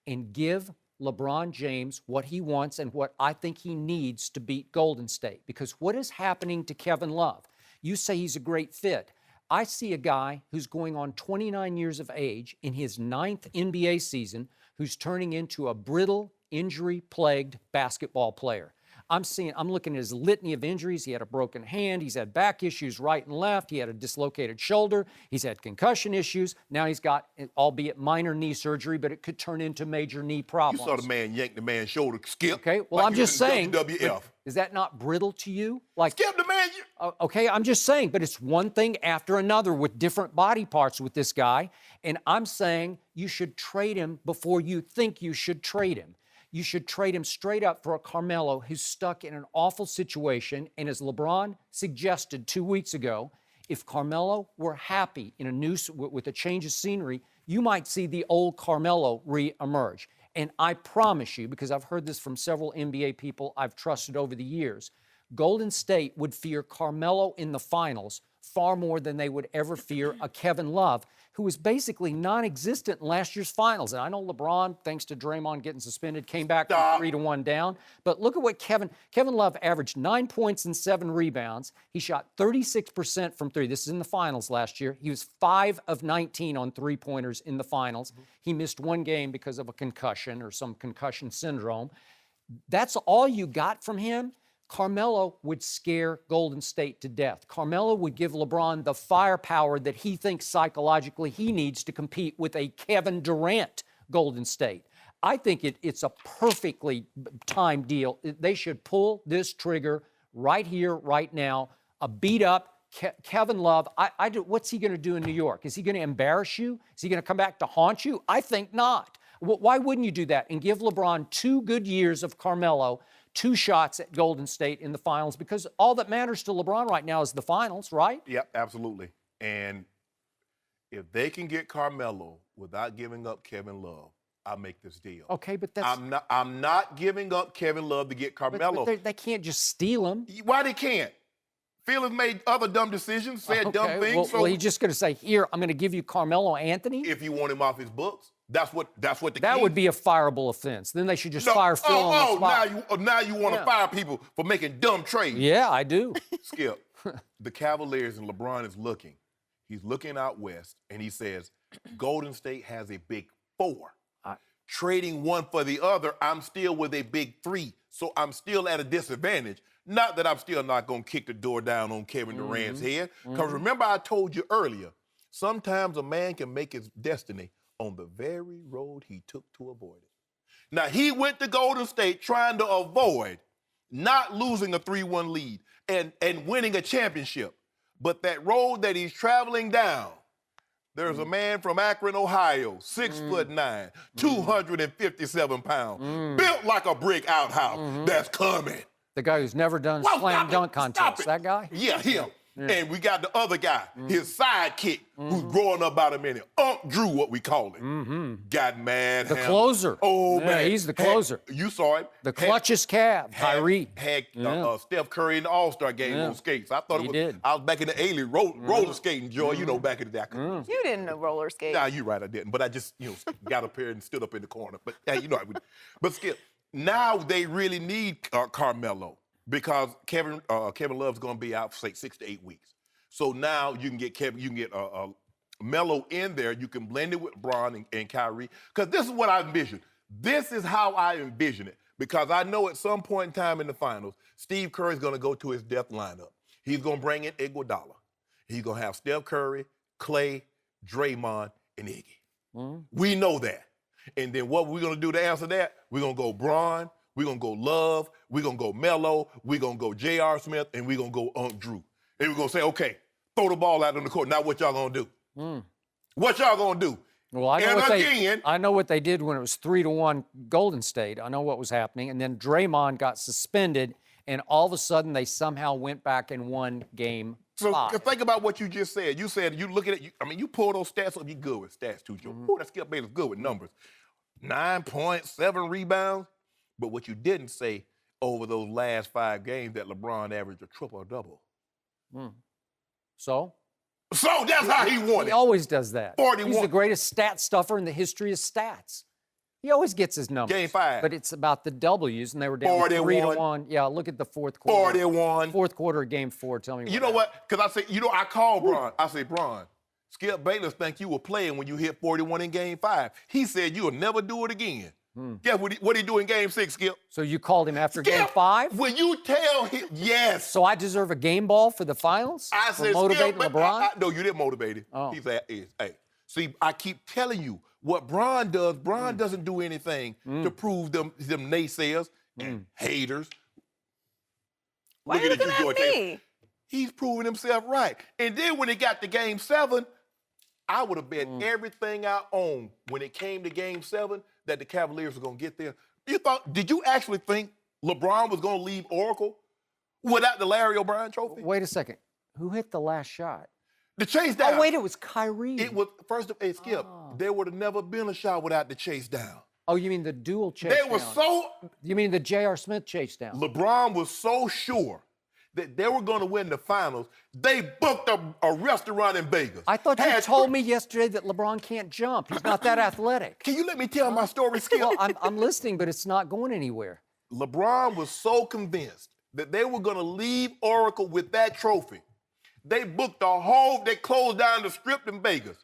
and give LeBron James what he wants and what I think he needs to beat Golden State. Because what is happening to Kevin Love? You say he's a great fit. I see a guy who's going on 29 years of age in his 9th NBA season who's turning into a brittle, injury-plagued basketball player. I'm looking at his litany of injuries. He had a broken hand. He's had back issues right and left. He had a dislocated shoulder. He's had concussion issues. Now he's got, albeit minor knee surgery, but it could turn into major knee problems. You saw the man yank the man's shoulder, Skip. Okay, well, like I'm just saying. WWF. Is that not brittle to you? Like, Skip the man. Okay, I'm just saying, but it's one thing after another with different body parts with this guy. And I'm saying you should trade him before you think you should trade him. You should trade him straight up for a Carmelo who's stuck in an awful situation. And as LeBron suggested 2 weeks ago, if Carmelo were happy in with a change of scenery, you might see the old Carmelo reemerge. And I promise you, because I've heard this from several NBA people I've trusted over the years, Golden State would fear Carmelo in the finals far more than they would ever fear a Kevin Love, who was basically non-existent in last year's finals. And I know LeBron, thanks to Draymond getting suspended, came back from 3-1 down. But look at what Kevin Love averaged 9 points and 7 rebounds. He shot 36% from three. This is in the finals last year. He was 5 of 19 on three-pointers in the finals. He missed one game because of a concussion or some concussion syndrome. That's all you got from him. Carmelo would scare Golden State to death. Carmelo would give LeBron the firepower that he thinks psychologically he needs to compete with a Kevin Durant Golden State. I think it's a perfectly timed deal. They should pull this trigger right here, right now. A beat-up Kevin Love. What's he going to do in New York? Is he going to embarrass you? Is he going to come back to haunt you? I think not. Why wouldn't you do that and give LeBron 2 good years of Carmelo, 2 shots at Golden State in the finals? Because all that matters to LeBron right now is the finals, right? Yep, absolutely. And if they can get Carmelo without giving up Kevin Love, I'll make this deal. Okay, but that's... I'm not giving up Kevin Love to get Carmelo. But they can't just steal him. Why they can't? Phil has made other dumb decisions, said dumb things. Well, he's just going to say, here, I'm going to give you Carmelo Anthony? If you want him off his books. That's what the That king. would be a fireable offense. Then they should just fire Phil on the spot. Now you want to fire people for making dumb trades. Yeah, I do. Skip, the Cavaliers and LeBron is looking. He's looking out west, and he says, Golden State has a big 4. Trading one for the other, I'm still with a big 3. So I'm still at a disadvantage. Not that I'm still not going to kick the door down on Kevin Durant's head. Because remember I told you earlier, sometimes a man can make his destiny on the very road he took to avoid it. Now, he went to Golden State trying to avoid not losing a 3-1 lead and winning a championship. But that road that he's traveling down, there's a man from Akron, Ohio, 6'9", 257 pounds, built like a brick outhouse, that's coming. The guy who's never done slam dunk contests, that guy? Yeah, him. And we got the other guy, his sidekick, who's growing up about a minute. Drew, what we call him. Got mad. The closer. Oh, man. He's the closer. You saw it. The clutchest cab, Kyrie. Had Steph Curry in the All-Star game on skates. I thought I was back in the alien roller skating, Joy. You know, back in the day. You didn't know roller skate. Nah, you're right, I didn't. But I just, got up here and stood up in the corner. But, but Skip, now they really need Carmelo. Because Kevin Love's going to be out for, say, 6 to 8 weeks. So now you can get Melo in there. You can blend it with LeBron and Kyrie. Because this is what I envision. This is how I envision it. Because I know at some point in time in the finals, Steve Curry's going to go to his death lineup. He's going to bring in Iguodala. He's going to have Steph Curry, Clay, Draymond, and Iggy. We know that. And then what we're going to do to answer that, we're going to go Bron, we're going to go Love, we're going to go Melo, we're going to go J.R. Smith, and we're going to go Drew. And we're going to say, okay, throw the ball out on the court. Now what y'all going to do? What y'all going to do? Well, I know what they did when it was 3-1 Golden State. I know what was happening. And then Draymond got suspended, and all of a sudden they somehow went back and won game 5. So think about what you just said. You said you look at it. You pull those stats up. You good with stats too, Joe. Ooh, that Skip Bayless good with numbers. 9 points, 7 rebounds. But what you didn't say over those last 5 games that LeBron averaged a triple-double. So that's how he won it. He always does that. 41. He's the greatest stat stuffer in the history of stats. He always gets his numbers. Game 5. But it's about the W's, and they were down 3-1. Yeah, look at the fourth quarter. 41. Fourth quarter of game 4. Tell me what. You know what? Because I say, I called Bron. I say, Bron, Skip Bayless think you were playing when you hit 41 in game 5. He said you'll never do it again. Guess what he do in game 6, Skip? So you called him after game 5? Will you tell him? Yes. So I deserve a game ball for the finals? I said, motivating LeBron? No, you didn't motivate him. Oh. He said, hey, see, I keep telling you what Bron does. Bron doesn't do anything to prove them naysayers and haters. Why are you looking at me? He's proving himself right. And then when it got to game 7, I would have bet everything I own when it came to game 7 that the Cavaliers were going to get there. Did you actually think LeBron was going to leave Oracle without the Larry O'Brien trophy? Wait a second. Who hit the last shot? The chase down. Oh, wait, it was Kyrie. It was, first of all, Skip, there would have never been a shot without the chase down. Oh, you mean the dual chase They down? were so... You mean the J.R. Smith chase down? LeBron was so sure that they were going to win the finals, they booked a restaurant in Vegas. I thought you told me yesterday that LeBron can't jump. He's not that athletic. Can you let me tell my story, Skip? Well, I'm listening, but it's not going anywhere. LeBron was so convinced that they were going to leave Oracle with that trophy. They closed down the Strip in Vegas,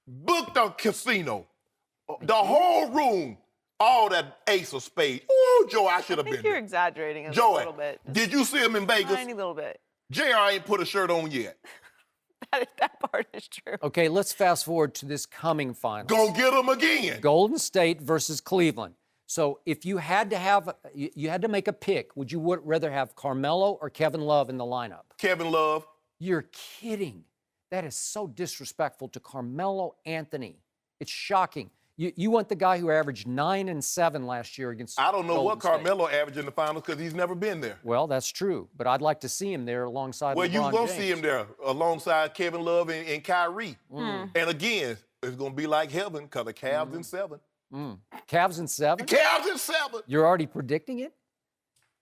booked a casino, the whole room, all that ace of spades. Ooh, Joe, I should have been I think you're there. exaggerating a Joey, little bit. did you see him in Vegas? Tiny little bit. JR ain't put a shirt on yet. That part is true. Okay, let's fast forward to this coming finals. Go get him again. Golden State versus Cleveland. So if you had to make a pick, would you rather have Carmelo or Kevin Love in the lineup? Kevin Love. You're kidding. That is so disrespectful to Carmelo Anthony. It's shocking. You want the guy who averaged 9 and 7 last year against I don't know what Golden State. Carmelo averaged in the finals because he's never been there. Well, that's true, but I'd like to see him there alongside Well, LeBron you won't James. see him there alongside Kevin Love and Kyrie. And again, it's going to be like heaven because the Cavs in 7. Cavs in 7? Cavs in 7. You're already predicting it?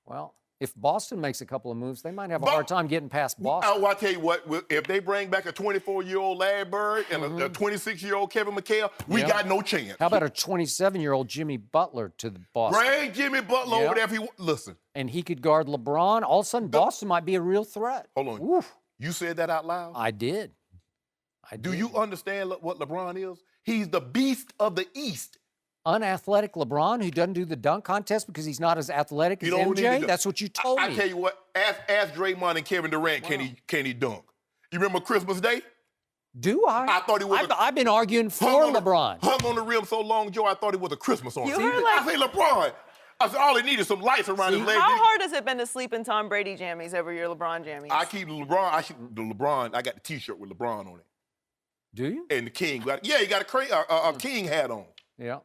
Well, if Boston makes a couple of moves, they might have a hard time getting past Boston. I'll tell you what, if they bring back a 24-year-old Larry Bird and a 26-year-old Kevin McHale, we got no chance. How about a 27-year-old Jimmy Butler to the Boston? Bring Jimmy Butler over there if he listen. And he could guard LeBron. All of a sudden, Boston might be a real threat. Hold on. Oof. You said that out loud? I did. Do you understand what LeBron is? He's the beast of the East. Unathletic LeBron who doesn't do the dunk contest because he's not as athletic as MJ? That's what you told me. I tell you what, ask Draymond and Kevin Durant, can he dunk? You remember Christmas Day? Do I? I thought he was. I've been arguing for LeBron. Hung on the rim so long, Joe, I thought it was a Christmas on. You were like, I say LeBron. I said all he needed is some lights around his leg. How hard has it been to sleep in Tom Brady jammies over your LeBron jammies? I keep LeBron. I got the T-shirt with LeBron on it. Do you? And the King. He got a King hat on. Yeah.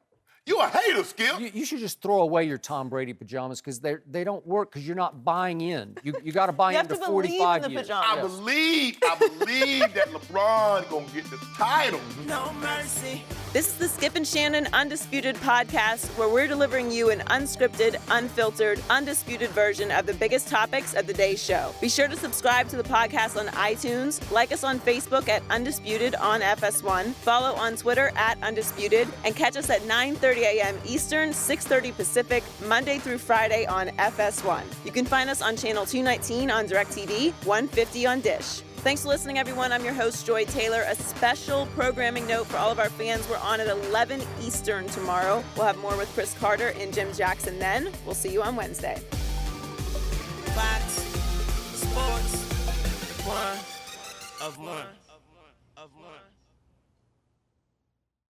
You a hater, Skip. You should just throw away your Tom Brady pajamas because they don't work because you're not buying in. You got to buy into 45 years. I believe that LeBron gonna get the title. No mercy. This is the Skip and Shannon Undisputed podcast, where we're delivering you an unscripted, unfiltered, undisputed version of the biggest topics of the day's show. Be sure to subscribe to the podcast on iTunes, like us on Facebook at Undisputed on FS1, follow on Twitter at Undisputed, and catch us at 9:30 a.m. Eastern, 6:30 Pacific, Monday through Friday on FS1. You can find us on channel 219 on DirecTV, 150 on Dish. Thanks for listening, everyone. I'm your host, Joy Taylor. A special programming note for all of our fans. We're on at 11 Eastern tomorrow. We'll have more with Chris Carter and Jim Jackson then. We'll see you on Wednesday. Fox Sports 1 of 1.